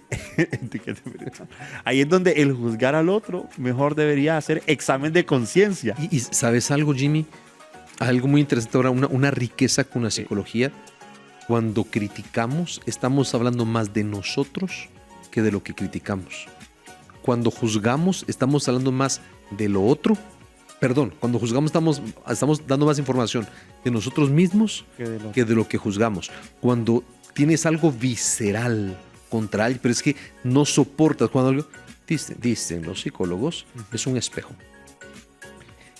Speaker 1: ahí es donde el juzgar al otro mejor debería hacer examen de conciencia.
Speaker 2: Y ¿sabes algo, Jimmy? Algo muy interesante ahora, una riqueza con la psicología. Cuando criticamos, estamos hablando más de nosotros que de lo que criticamos. Cuando juzgamos, estamos hablando más de lo otro. Perdón, cuando juzgamos estamos dando más información de nosotros mismos que de lo que juzgamos. Cuando tienes algo visceral contra alguien, pero es que no soportas cuando algo... Dicen los psicólogos, es un espejo.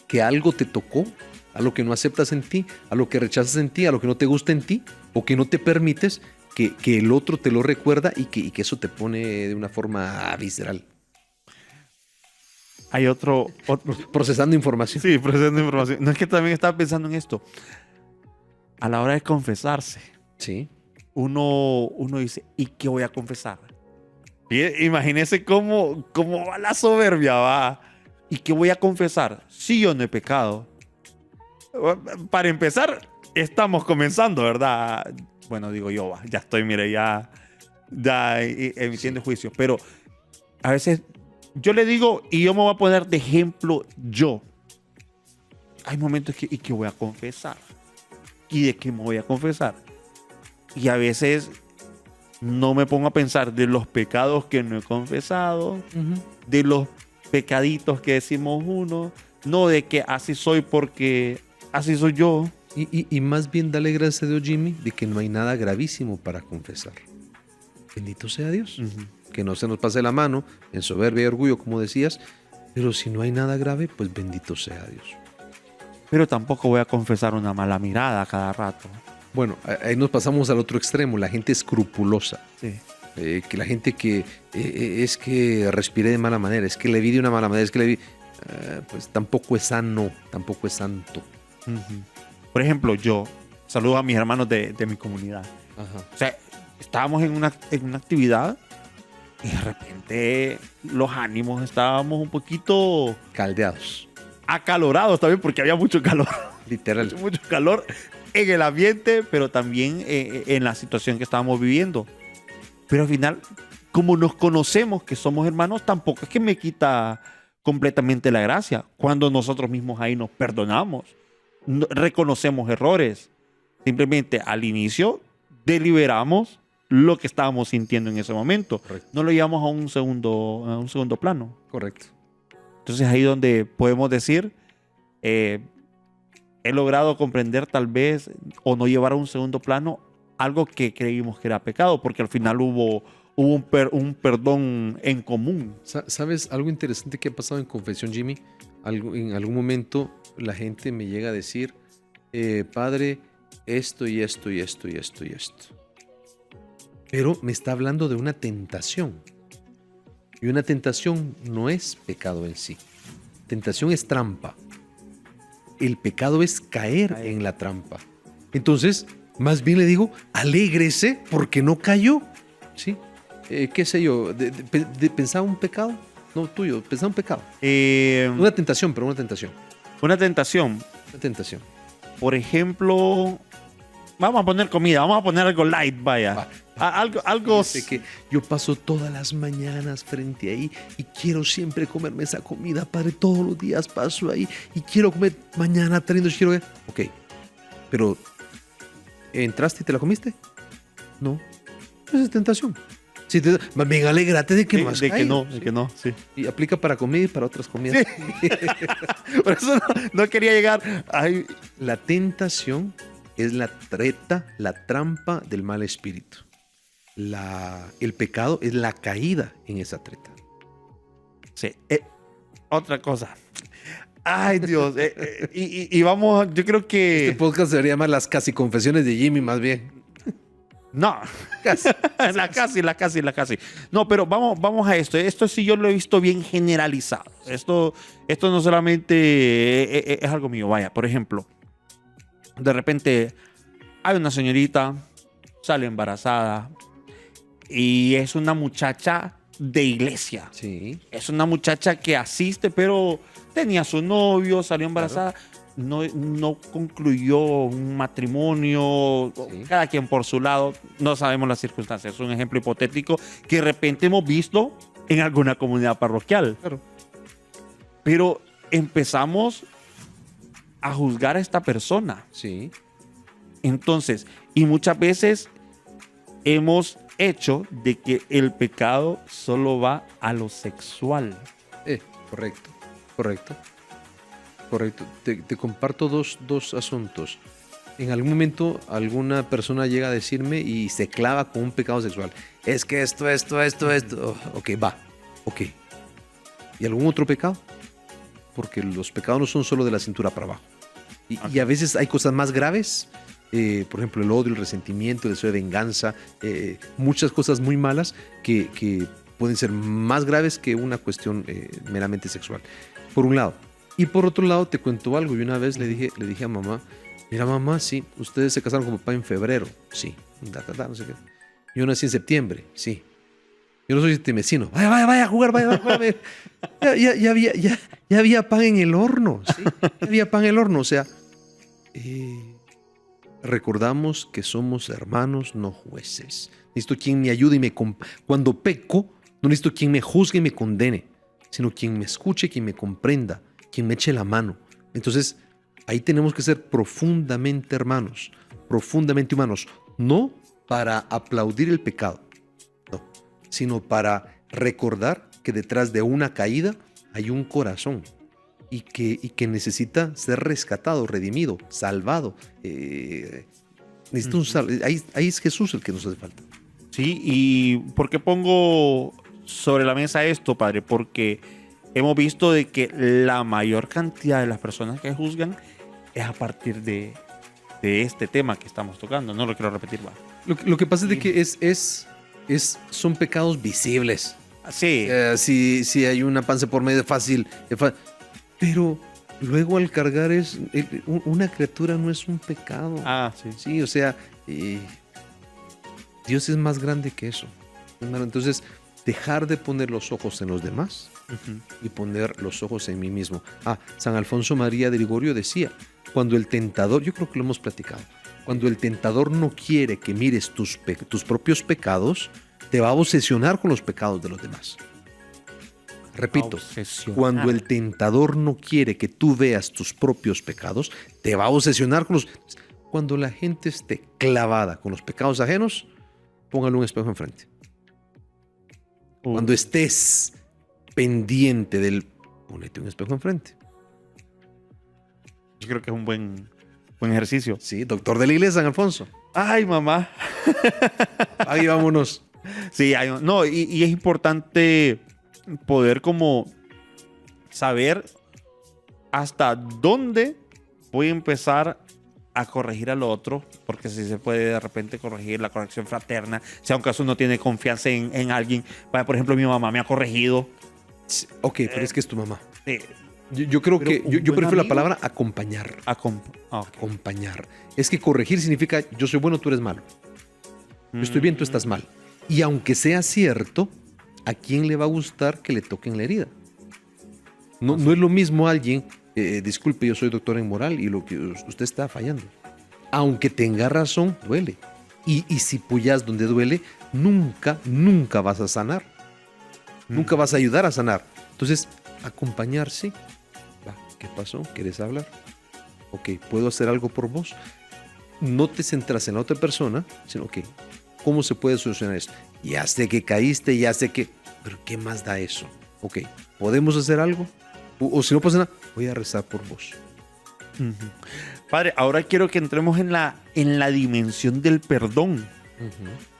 Speaker 2: Que algo te tocó, a lo que no aceptas en ti, a lo que rechazas en ti, a lo que no te gusta en ti, o que no te permites que el otro te lo recuerda y que eso te pone de una forma visceral.
Speaker 1: Hay otro
Speaker 2: Procesando información.
Speaker 1: sí, procesando información. No, es que también estaba pensando en esto. A la hora de confesarse,
Speaker 2: Sí.
Speaker 1: uno dice, ¿y qué voy a confesar? Imagínese cómo va la soberbia, va. ¿Y qué voy a confesar? Si yo no he pecado. Para empezar, estamos comenzando, ¿verdad? Bueno, digo yo, ya estoy, mire, ya emitiendo juicio. Pero a veces yo le digo, y yo me voy a poner de ejemplo yo. Hay momentos que, ¿y qué voy a confesar? ¿Y de qué me voy a confesar? Y a veces no me pongo a pensar de los pecados que no he confesado, de los pecaditos que decimos uno, no de que así soy porque así soy yo.
Speaker 2: Y más bien dale gracias a Dios, Jimmy, de que no hay nada gravísimo para confesar. Bendito sea Dios. Que no se nos pase la mano en soberbia y orgullo, como decías, pero si no hay nada grave, pues bendito sea Dios.
Speaker 1: Pero tampoco voy a confesar una mala mirada cada rato.
Speaker 2: Bueno, ahí nos pasamos al otro extremo, la gente escrupulosa.
Speaker 1: Sí.
Speaker 2: Que la gente que es que respiré de mala manera, es que le vi de una mala manera, es que le vi... pues tampoco es sano, tampoco es santo.
Speaker 1: Ujú. Por ejemplo, yo saludo a mis hermanos de mi comunidad.
Speaker 2: Ajá.
Speaker 1: O sea, estábamos en una actividad y de repente los ánimos estábamos un poquito
Speaker 2: Caldeados,
Speaker 1: acalorados también porque había mucho calor.
Speaker 2: literal.
Speaker 1: Mucho calor en el ambiente, pero también en la situación que estábamos viviendo. Pero al final, como nos conocemos que somos hermanos, tampoco es que me quita completamente la gracia. Cuando nosotros mismos ahí nos perdonamos, reconocemos errores. Simplemente al inicio deliberamos lo que estábamos sintiendo en ese momento.
Speaker 2: Correcto.
Speaker 1: No lo llevamos a un segundo plano.
Speaker 2: Correcto.
Speaker 1: Entonces ahí donde podemos decir, he logrado comprender tal vez o no llevar a un segundo plano algo que creímos que era pecado, porque al final hubo un perdón en común.
Speaker 2: ¿Sabes algo interesante que ha pasado en confesión, Jimmy? En algún momento la gente me llega a decir, padre, esto y esto y esto y esto y esto. Pero me está hablando de una tentación. Y una tentación no es pecado en sí. Tentación es trampa. El pecado es caer en la trampa. Entonces, más bien le digo, alégrese porque no cayó. ¿Sí? ¿Qué sé yo? ¿Pensaba un pecado? No, tuyo. ¿Pensaba un pecado? Una tentación, pero una tentación.
Speaker 1: Una tentación.
Speaker 2: Una tentación.
Speaker 1: Por ejemplo, vamos a poner comida, vamos a poner algo light, vaya. Algo.
Speaker 2: Fíjate que yo paso todas las mañanas frente ahí y quiero siempre comerme esa comida, padre. Todos los días paso ahí y quiero comer mañana, teniendo quiero ver. Ok, pero ¿entraste y te la comiste? No. Esa es tentación. Si más bien alégrate de que no has
Speaker 1: de que
Speaker 2: caído,
Speaker 1: no,
Speaker 2: ¿sí?
Speaker 1: de que no, sí.
Speaker 2: Y aplica para comida y para otras comidas.
Speaker 1: Sí. Por eso no quería llegar. Ay,
Speaker 2: La tentación es la treta, la trampa del mal espíritu. El pecado es la caída en esa treta.
Speaker 1: sí. Otra cosa. Ay, Dios. Y vamos, yo creo que.
Speaker 2: Este podcast se debería llamar Las Casi Confesiones de Jimmy, más bien.
Speaker 1: No.
Speaker 2: Casi.
Speaker 1: La casi. No, pero vamos a esto. Esto sí yo lo he visto bien generalizado. Esto no solamente es algo mío. Vaya, por ejemplo, de repente hay una señorita, sale embarazada y es una muchacha de iglesia.
Speaker 2: Sí.
Speaker 1: Es una muchacha que asiste, pero tenía su novio, salió embarazada. No concluyó un matrimonio,
Speaker 2: Sí.
Speaker 1: cada quien por su lado, no sabemos las circunstancias. Es un ejemplo hipotético que de repente hemos visto en alguna comunidad parroquial.
Speaker 2: Claro.
Speaker 1: Pero empezamos a juzgar a esta persona.
Speaker 2: Sí.
Speaker 1: Entonces, y muchas veces hemos hecho de que el pecado solo va a lo sexual.
Speaker 2: Correcto. Te comparto dos asuntos. En algún momento alguna persona llega a decirme y se clava con un pecado sexual. Es que esto. Oh, ok, va. Ok. ¿Y algún otro pecado? Porque los pecados no son solo de la cintura para abajo. Y a veces hay cosas más graves. Por ejemplo, el odio, el resentimiento, el deseo de venganza. Muchas cosas muy malas que pueden ser más graves que una cuestión meramente sexual. Por un lado. Y por otro lado, te cuento algo. Y una vez le dije a mamá, mira mamá, sí, ustedes se casaron con papá en febrero. Sí. No sé qué. Yo nací en septiembre. Sí. Yo no soy vecino. Vaya a jugar, vaya. Ya había pan en el horno. ¿Sí? Ya había pan en el horno. O sea, recordamos que somos hermanos, no jueces. Necesito quien me ayude y cuando peco, no necesito quien me juzgue y me condene, sino quien me escuche, quien me comprenda, quien me eche la mano. Entonces, ahí tenemos que ser profundamente hermanos, profundamente humanos, no para aplaudir el pecado, no, sino para recordar que detrás de una caída hay un corazón y que necesita ser rescatado, redimido, salvado. Ahí es Jesús el que nos hace falta.
Speaker 1: Sí, ¿y por qué pongo sobre la mesa esto, padre? Porque hemos visto de que la mayor cantidad de las personas que juzgan es a partir de de este tema que estamos tocando. No lo quiero repetir, va.
Speaker 2: Lo que pasa es de que son pecados visibles.
Speaker 1: Sí.
Speaker 2: Si hay una panza por medio fácil, pero luego al cargar una criatura no es un pecado.
Speaker 1: Sí.
Speaker 2: Sí, o sea, Dios es más grande que eso. Entonces, dejar de poner los ojos en los demás y poner los ojos en mí mismo. San Alfonso María de Ligorio decía, cuando el tentador, yo creo que lo hemos platicado, cuando el tentador no quiere que mires tus propios pecados, te va a obsesionar con los pecados de los demás. Repito, cuando el tentador no quiere que tú veas tus propios pecados, te va a obsesionar con los... Cuando la gente esté clavada con los pecados ajenos, póngale un espejo enfrente. Cuando estés pendiente ponete un espejo enfrente.
Speaker 1: Yo creo que es un buen ejercicio.
Speaker 2: Sí, doctor de la iglesia, San Alfonso.
Speaker 1: Ay, mamá.
Speaker 2: Ahí vámonos.
Speaker 1: Sí, no, y es importante poder como saber hasta dónde voy a empezar a corregir al otro, porque si se puede de repente corregir la corrección fraterna, si aun caso uno tiene confianza en alguien. Por ejemplo, mi mamá me ha corregido.
Speaker 2: Ok, pero es que es tu mamá.
Speaker 1: Sí.
Speaker 2: Yo creo que yo prefiero la palabra acompañar.
Speaker 1: Okay.
Speaker 2: Acompañar. Es que corregir significa yo soy bueno, tú eres malo. Yo estoy bien, tú estás mal. Y aunque sea cierto, ¿a quién le va a gustar que le toquen la herida? No es lo mismo alguien, disculpe, yo soy doctor en moral y lo que usted está fallando. Aunque tenga razón, duele. Y si puyas donde duele, nunca vas a sanar. Nunca vas a ayudar a sanar. Entonces, acompañar, sí. ¿Qué pasó? ¿Quieres hablar? Ok, ¿puedo hacer algo por vos? No te centras en la otra persona, sino que, ¿cómo se puede solucionar esto? Ya sé que caíste, ya sé que... Pero ¿qué más da eso? Ok, ¿podemos hacer algo? O si no pasa nada, voy a rezar por vos.
Speaker 1: Padre, ahora quiero que entremos en la dimensión del perdón.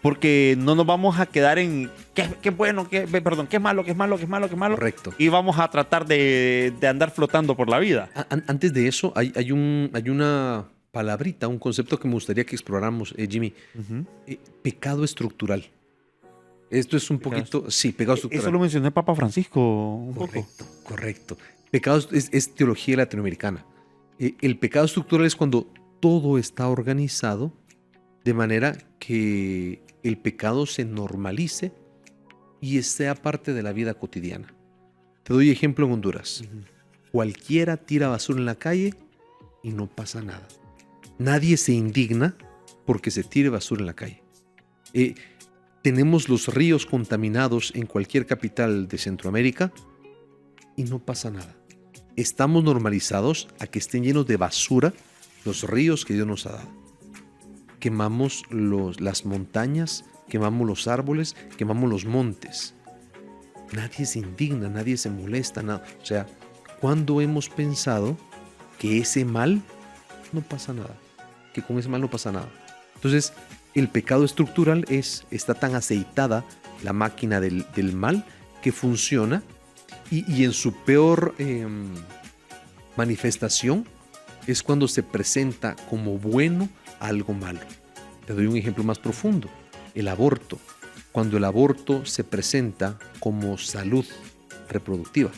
Speaker 1: Porque no nos vamos a quedar en qué bueno, qué es malo, qué es malo, qué es malo, qué es malo.
Speaker 2: Correcto.
Speaker 1: Y vamos a tratar de andar flotando por la vida.
Speaker 2: Antes de eso, hay una palabrita, un concepto que me gustaría que exploráramos, Jimmy. Pecado estructural. Esto es un poquito... Sí, pecado estructural.
Speaker 1: Eso lo mencionó el Papa Francisco un poco.
Speaker 2: Correcto. Pecado es teología latinoamericana. El pecado estructural es cuando todo está organizado de manera que el pecado se normalice y sea parte de la vida cotidiana. Te doy ejemplo en Honduras. Cualquiera tira basura en la calle y no pasa nada. Nadie se indigna porque se tire basura en la calle. Tenemos los ríos contaminados en cualquier capital de Centroamérica y no pasa nada. Estamos normalizados a que estén llenos de basura los ríos que Dios nos ha dado. Quemamos las montañas, quemamos los árboles, quemamos los montes. Nadie se indigna, nadie se molesta, nada. O sea, ¿cuándo hemos pensado que ese mal no pasa nada? Que con ese mal no pasa nada. Entonces, el pecado estructural está tan aceitada la máquina del mal que funciona y en su peor manifestación es cuando se presenta como bueno algo malo. Te doy un ejemplo más profundo. El aborto. Cuando el aborto se presenta como salud reproductiva.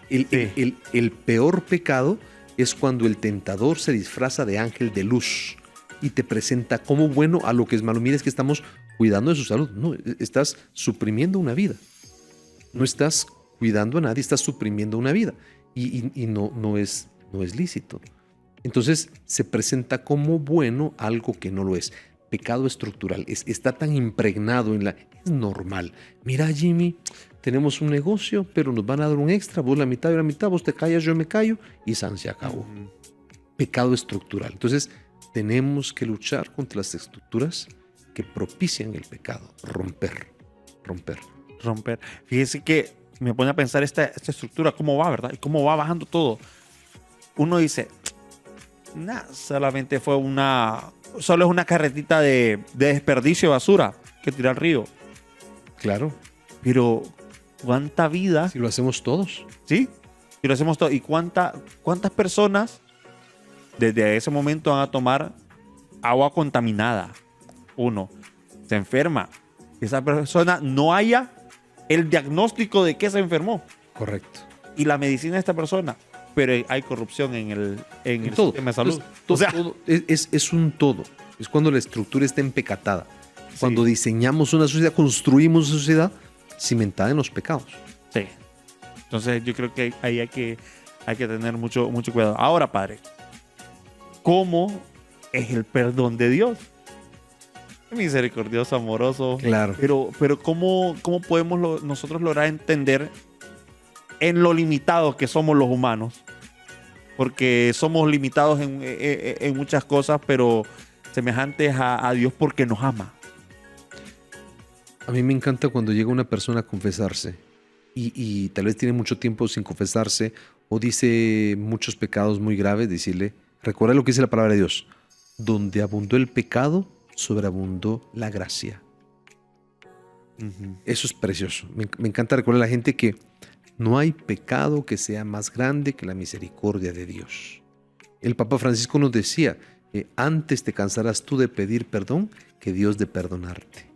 Speaker 2: El peor pecado es cuando el tentador se disfraza de ángel de luz y te presenta como bueno a lo que es malo. Mira, es que estamos cuidando de su salud. No, estás suprimiendo una vida. No estás cuidando a nadie, estás suprimiendo una vida. Y no es lícito. Entonces se presenta como bueno algo que no lo es. Pecado estructural. Está tan impregnado es normal. Mira, Jimmy, tenemos un negocio, pero nos van a dar un extra. Vos la mitad, yo la mitad, vos te callas, yo me callo y se acabó. Pecado estructural. Entonces tenemos que luchar contra las estructuras que propician el pecado. Romper.
Speaker 1: Fíjese que me pone a pensar esta estructura, cómo va, ¿verdad? Y cómo va bajando todo. Uno dice, solamente solo es una carretita de desperdicio de basura que tira al río.
Speaker 2: Claro.
Speaker 1: Pero, ¿cuánta vida?
Speaker 2: Si lo hacemos todos.
Speaker 1: ¿Sí? Si lo hacemos todos. ¿Y cuántas personas desde ese momento van a tomar agua contaminada. Uno, se enferma. Esa persona no haya el diagnóstico de que se enfermó.
Speaker 2: Correcto.
Speaker 1: Y la medicina de esta persona. Pero hay corrupción en el
Speaker 2: Todo.
Speaker 1: sistema de salud.
Speaker 2: Entonces, todo,
Speaker 1: O sea,
Speaker 2: todo es un todo. Es cuando la estructura está empecatada. Cuando diseñamos una sociedad, construimos una sociedad cimentada en los pecados.
Speaker 1: sí. Entonces yo creo que ahí hay que tener mucho cuidado. Ahora, padre, ¿cómo es el perdón de Dios? Misericordioso, amoroso.
Speaker 2: Claro.
Speaker 1: Pero ¿cómo podemos nosotros lograr entender en lo limitados que somos los humanos? Porque somos limitados en muchas cosas, pero semejantes a Dios porque nos ama.
Speaker 2: A mí me encanta cuando llega una persona a confesarse y tal vez tiene mucho tiempo sin confesarse o dice muchos pecados muy graves, decirle, recuerda lo que dice la palabra de Dios, donde abundó el pecado, sobreabundó la gracia. Eso es precioso. Me encanta recordar a la gente que no hay pecado que sea más grande que la misericordia de Dios. El Papa Francisco nos decía, antes te cansarás tú de pedir perdón que Dios de perdonarte.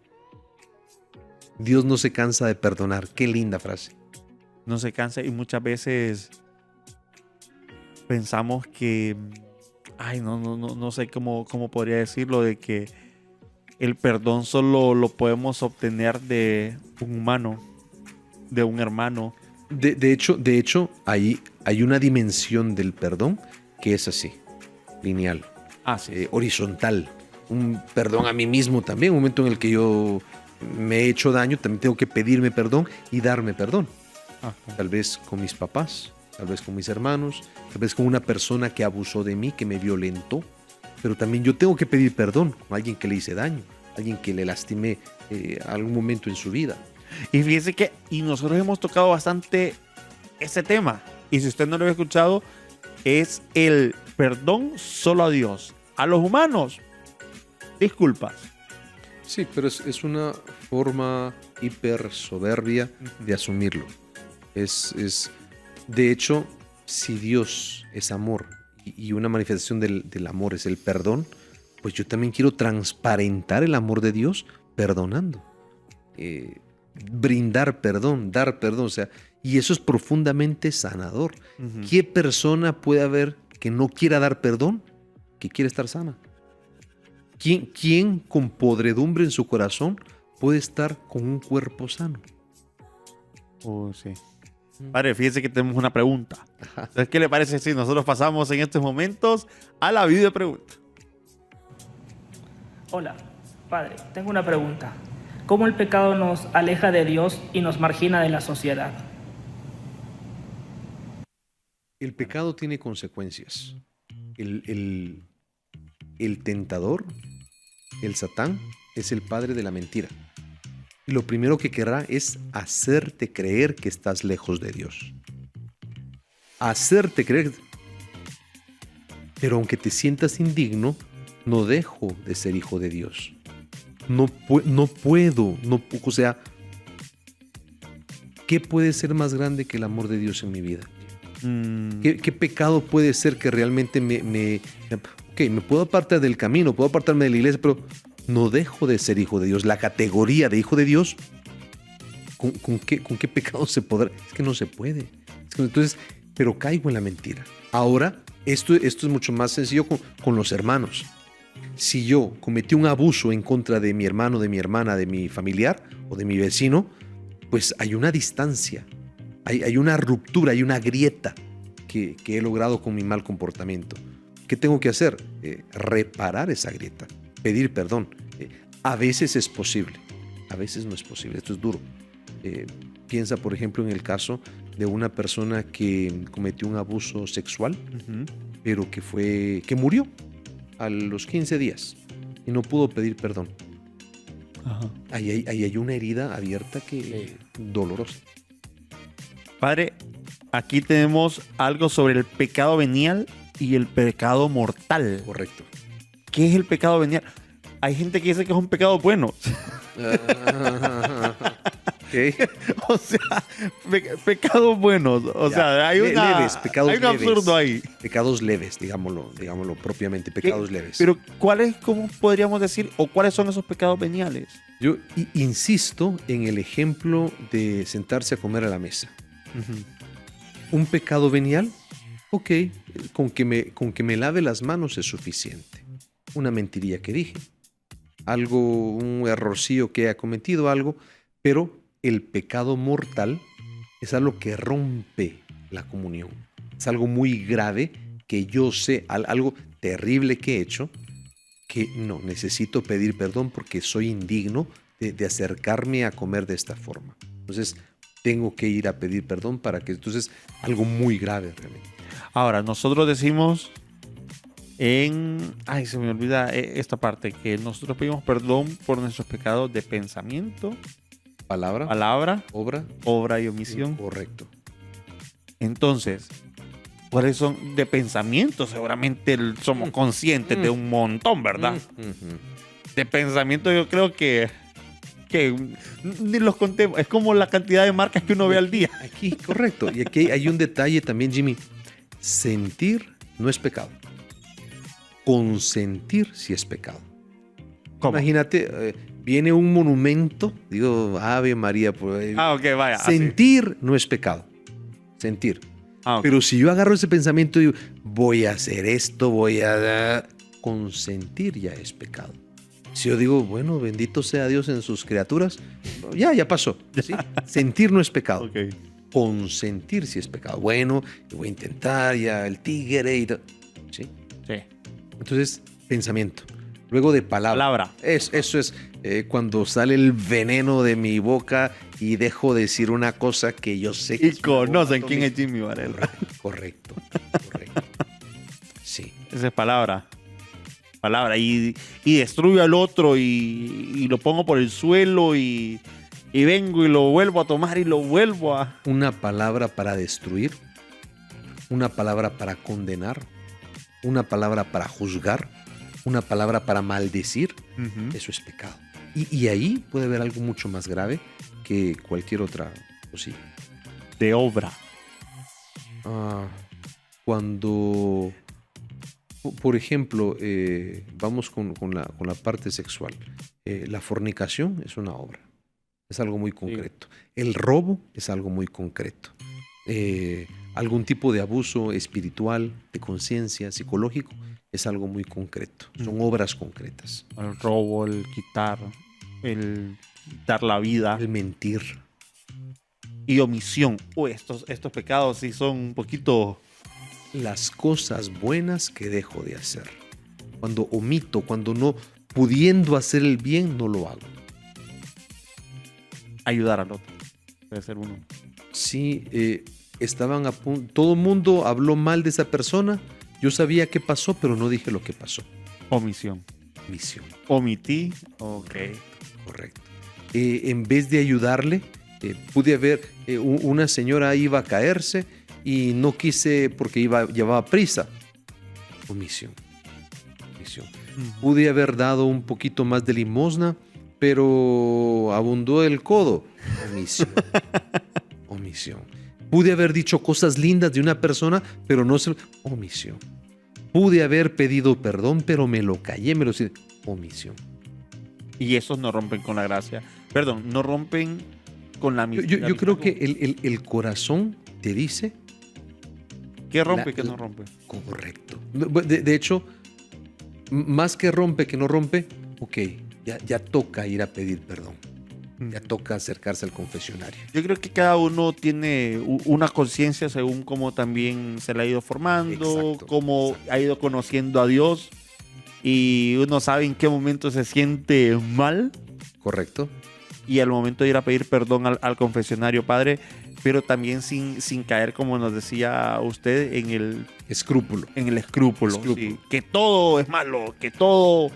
Speaker 2: Dios no se cansa de perdonar. Qué linda frase.
Speaker 1: No se cansa y muchas veces pensamos que, no sé cómo podría decirlo, de que el perdón solo lo podemos obtener de un humano, de un hermano.
Speaker 2: De hecho, hay una dimensión del perdón que es así, lineal,
Speaker 1: Sí.
Speaker 2: horizontal. Un perdón a mí mismo también, un momento en el que yo me he hecho daño, también tengo que pedirme perdón y darme perdón.
Speaker 1: Ajá.
Speaker 2: Tal vez con mis papás, tal vez con mis hermanos, tal vez con una persona que abusó de mí, que me violentó. Pero también yo tengo que pedir perdón con alguien que le hice daño, alguien que le lastimé algún momento en su vida.
Speaker 1: Y fíjese que nosotros hemos tocado bastante ese tema. Y si usted no lo había escuchado, es el perdón solo a Dios. A los humanos, disculpas.
Speaker 2: Sí, pero es una forma hiper soberbia de asumirlo. De hecho, si Dios es amor y una manifestación del amor es el perdón, pues yo también quiero transparentar el amor de Dios perdonando. Brindar perdón, dar perdón, o sea, y eso es profundamente sanador. ¿Qué persona puede haber que no quiera dar perdón, que quiere estar sana? ¿Quién con podredumbre en su corazón puede estar con un cuerpo sano?
Speaker 1: Sí. Padre, fíjese que tenemos una pregunta. Entonces, ¿qué le parece si nosotros pasamos en estos momentos a la video pregunta?
Speaker 4: Hola, padre, tengo una pregunta. ¿Cómo el pecado nos aleja de Dios y nos margina de la sociedad?
Speaker 2: El pecado tiene consecuencias. El tentador, el Satán, es el padre de la mentira. Y lo primero que querrá es hacerte creer que estás lejos de Dios. Hacerte creer. Pero aunque te sientas indigno, no dejo de ser hijo de Dios. No puedo. O sea, ¿qué puede ser más grande que el amor de Dios en mi vida? ¿Qué pecado puede ser que realmente me puedo apartar del camino, puedo apartarme de la iglesia, pero no dejo de ser hijo de Dios? La categoría de hijo de Dios, ¿con qué pecado se podrá? Es que no se puede. Entonces, pero caigo en la mentira. Ahora, esto es mucho más sencillo con los hermanos. Si yo cometí un abuso en contra de mi hermano, de mi hermana, de mi familiar o de mi vecino, pues hay una distancia, hay una ruptura, hay una grieta que he logrado con mi mal comportamiento. ¿Qué tengo que hacer? Reparar esa grieta, pedir perdón. A veces es posible, a veces no es posible. Esto es duro. Piensa, por ejemplo, en el caso de una persona que cometió un abuso sexual, pero que murió a los 15 días y no pudo pedir perdón.
Speaker 1: Ajá.
Speaker 2: Ahí hay una herida abierta dolorosa.
Speaker 1: Padre, aquí tenemos algo sobre el pecado venial y el pecado mortal.
Speaker 2: Correcto.
Speaker 1: ¿Qué es el pecado venial? Hay gente que dice que es un pecado bueno. O sea, pecados buenos. O
Speaker 2: Ya,
Speaker 1: sea, hay
Speaker 2: leves, pecados
Speaker 1: hay un
Speaker 2: leves.
Speaker 1: absurdo ahí.
Speaker 2: Pecados leves, digámoslo propiamente, pecados leves.
Speaker 1: Pero, ¿cómo podríamos decir, o cuáles son esos pecados veniales?
Speaker 2: Yo insisto en el ejemplo de sentarse a comer a la mesa. Un pecado venial, ok, con que me lave las manos es suficiente. Una mentirilla que dije, un errorcillo que haya cometido algo, pero el pecado mortal es algo que rompe la comunión. Es algo muy grave que yo sé, algo terrible que he hecho, que no, necesito pedir perdón porque soy indigno de acercarme a comer de esta forma. Entonces, tengo que ir a pedir perdón entonces, algo muy grave realmente.
Speaker 1: Ahora, nosotros decimos ay, se me olvida esta parte, que nosotros pedimos perdón por nuestros pecados de pensamiento, palabra, obra y omisión.
Speaker 2: Correcto.
Speaker 1: Entonces, ¿cuáles son de pensamiento? Seguramente somos conscientes de un montón, ¿verdad? De pensamiento yo creo que ni los contemos. Es como la cantidad de marcas que uno ve al día.
Speaker 2: Aquí, correcto. Y aquí hay un detalle también, Jimmy. Sentir no es pecado. Consentir sí es pecado.
Speaker 1: ¿Cómo?
Speaker 2: Imagínate, viene un monumento, digo, Ave María. Pues,
Speaker 1: Ok, vaya.
Speaker 2: sentir no es pecado. Sentir.
Speaker 1: Ok.
Speaker 2: Pero si yo agarro ese pensamiento y digo, voy a hacer esto, consentir ya es pecado. Si yo digo, bueno, bendito sea Dios en sus criaturas, ya pasó. ¿Sí? Sentir no es pecado.
Speaker 1: Ok.
Speaker 2: Consentir sí es pecado. Bueno, yo voy a intentar ya el tigre y todo. ¿Sí?
Speaker 1: Sí.
Speaker 2: Entonces, pensamiento. Luego de palabra. Eso es cuando sale el veneno de mi boca y dejo de decir una cosa que yo sé que
Speaker 1: Y conocen quién es Jimmy
Speaker 2: Varela.
Speaker 1: Varela.
Speaker 2: Correcto. Sí.
Speaker 1: Esa es palabra. Y destruyo al otro y lo pongo por el suelo y vengo y lo vuelvo a tomar y lo vuelvo a...
Speaker 2: Una palabra para destruir, una palabra para condenar, una palabra para juzgar, una palabra para maldecir, eso es pecado. Y ahí puede haber algo mucho más grave que cualquier otra cosilla.
Speaker 1: De obra.
Speaker 2: Cuando, por ejemplo, vamos con la parte sexual. La fornicación es una obra. Es algo muy concreto. Sí. El robo es algo muy concreto. Algún tipo de abuso espiritual, de conciencia, psicológico, es algo muy concreto. Son obras concretas.
Speaker 1: El robo, el quitar, el dar la vida.
Speaker 2: El mentir.
Speaker 1: Y omisión. Estos pecados sí son un poquito...
Speaker 2: Las cosas buenas que dejo de hacer. Cuando omito, cuando no pudiendo hacer el bien, no lo hago.
Speaker 1: Ayudar al otro. Puede ser uno.
Speaker 2: Sí, estaban a punto. Todo el mundo habló mal de esa persona. Yo sabía qué pasó, pero no dije lo que pasó.
Speaker 1: Omisión.
Speaker 2: Misión.
Speaker 1: Omití. Ok.
Speaker 2: Correcto. En vez de ayudarle, pude haber. Una señora iba a caerse y no quise porque llevaba prisa. Omisión. Pude haber dado un poquito más de limosna, pero abundó el codo. Omisión. Pude haber dicho cosas lindas de una persona, pero no se... Omisión. Pude haber pedido perdón, pero me lo callé, omisión.
Speaker 1: Y esos no rompen con la gracia. Perdón, no rompen con la misma.
Speaker 2: Yo creo que el corazón te dice...
Speaker 1: ¿Qué rompe y qué no rompe?
Speaker 2: Correcto. De hecho, más que rompe que no rompe, ok, ya toca ir a pedir perdón. Ya toca acercarse al confesionario.
Speaker 1: Yo creo que cada uno tiene una conciencia según cómo también se la ha ido formando, cómo ha ido conociendo a Dios, y uno sabe en qué momento se siente mal.
Speaker 2: Correcto.
Speaker 1: Y al momento de ir a pedir perdón al confesionario, Padre, pero también sin caer, como nos decía usted, en el
Speaker 2: escrúpulo.
Speaker 1: Sí, que todo es malo, que todo...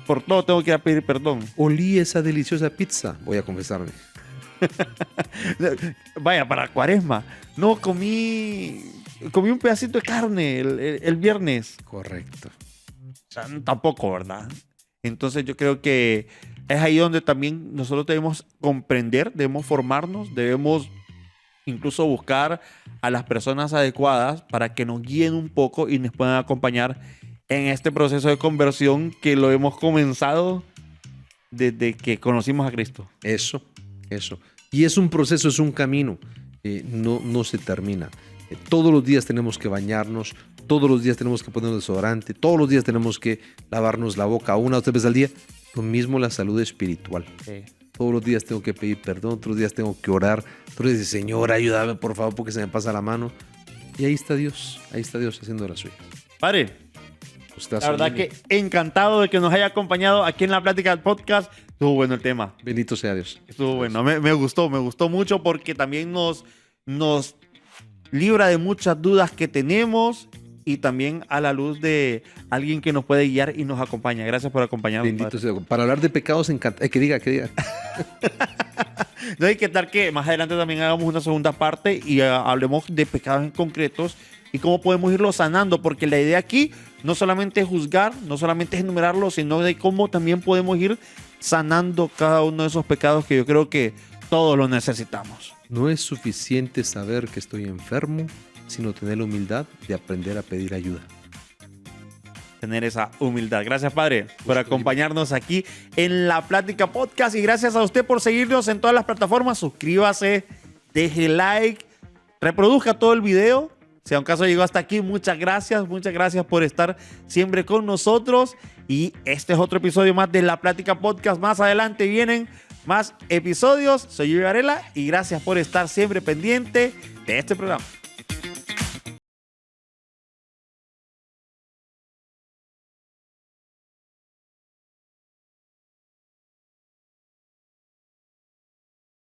Speaker 1: por todo tengo que ir a pedir perdón.
Speaker 2: Olí esa deliciosa pizza, voy a confesarme.
Speaker 1: Vaya, para Cuaresma. No, comí un pedacito de carne el viernes.
Speaker 2: Correcto.
Speaker 1: O sea, tampoco, ¿verdad? Entonces yo creo que es ahí donde también nosotros debemos comprender, debemos formarnos, debemos incluso buscar a las personas adecuadas para que nos guíen un poco y nos puedan acompañar en este proceso de conversión que lo hemos comenzado desde que conocimos a Cristo.
Speaker 2: Eso. Y es un proceso, es un camino, no se termina. Todos los días tenemos que bañarnos, todos los días tenemos que ponernos desodorante, todos los días tenemos que lavarnos la boca 1 o 2 veces al día. Lo mismo la salud espiritual.
Speaker 1: Sí.
Speaker 2: Todos los días tengo que pedir perdón, todos los días tengo que orar, todos los días, Señor, ayúdame por favor porque se me pasa la mano. Y ahí está Dios haciendo la suya.
Speaker 1: Padre,
Speaker 2: Usted
Speaker 1: la verdad que encantado de que nos haya acompañado aquí en la Plática del Podcast. Estuvo bueno el tema.
Speaker 2: Bendito sea Dios.
Speaker 1: Estuvo bueno. Me gustó mucho porque también nos libra de muchas dudas que tenemos y también a la luz de alguien que nos puede guiar y nos acompaña. Gracias por acompañarnos.
Speaker 2: Bendito
Speaker 1: padre.
Speaker 2: sea Dios. Para hablar de pecados, que diga.
Speaker 1: No hay que estar que más adelante también hagamos una segunda parte y hablemos de pecados en concretos y cómo podemos irlos sanando, porque la idea aquí no solamente es juzgar, no solamente es enumerarlos, sino de cómo también podemos ir sanando cada uno de esos pecados que yo creo que todos los necesitamos.
Speaker 2: No es suficiente saber que estoy enfermo, sino tener la humildad de aprender a pedir ayuda.
Speaker 1: Tener esa humildad. Gracias, Padre, por acompañarnos aquí en La Plática Podcast y gracias a usted por seguirnos en todas las plataformas. Suscríbase, deje like, reproduzca todo el video. Si a un caso llegó hasta aquí, muchas gracias por estar siempre con nosotros. Y este es otro episodio más de La Plática Podcast. Más adelante vienen más episodios. Soy Jimmy Varela y gracias por estar siempre pendiente de este programa.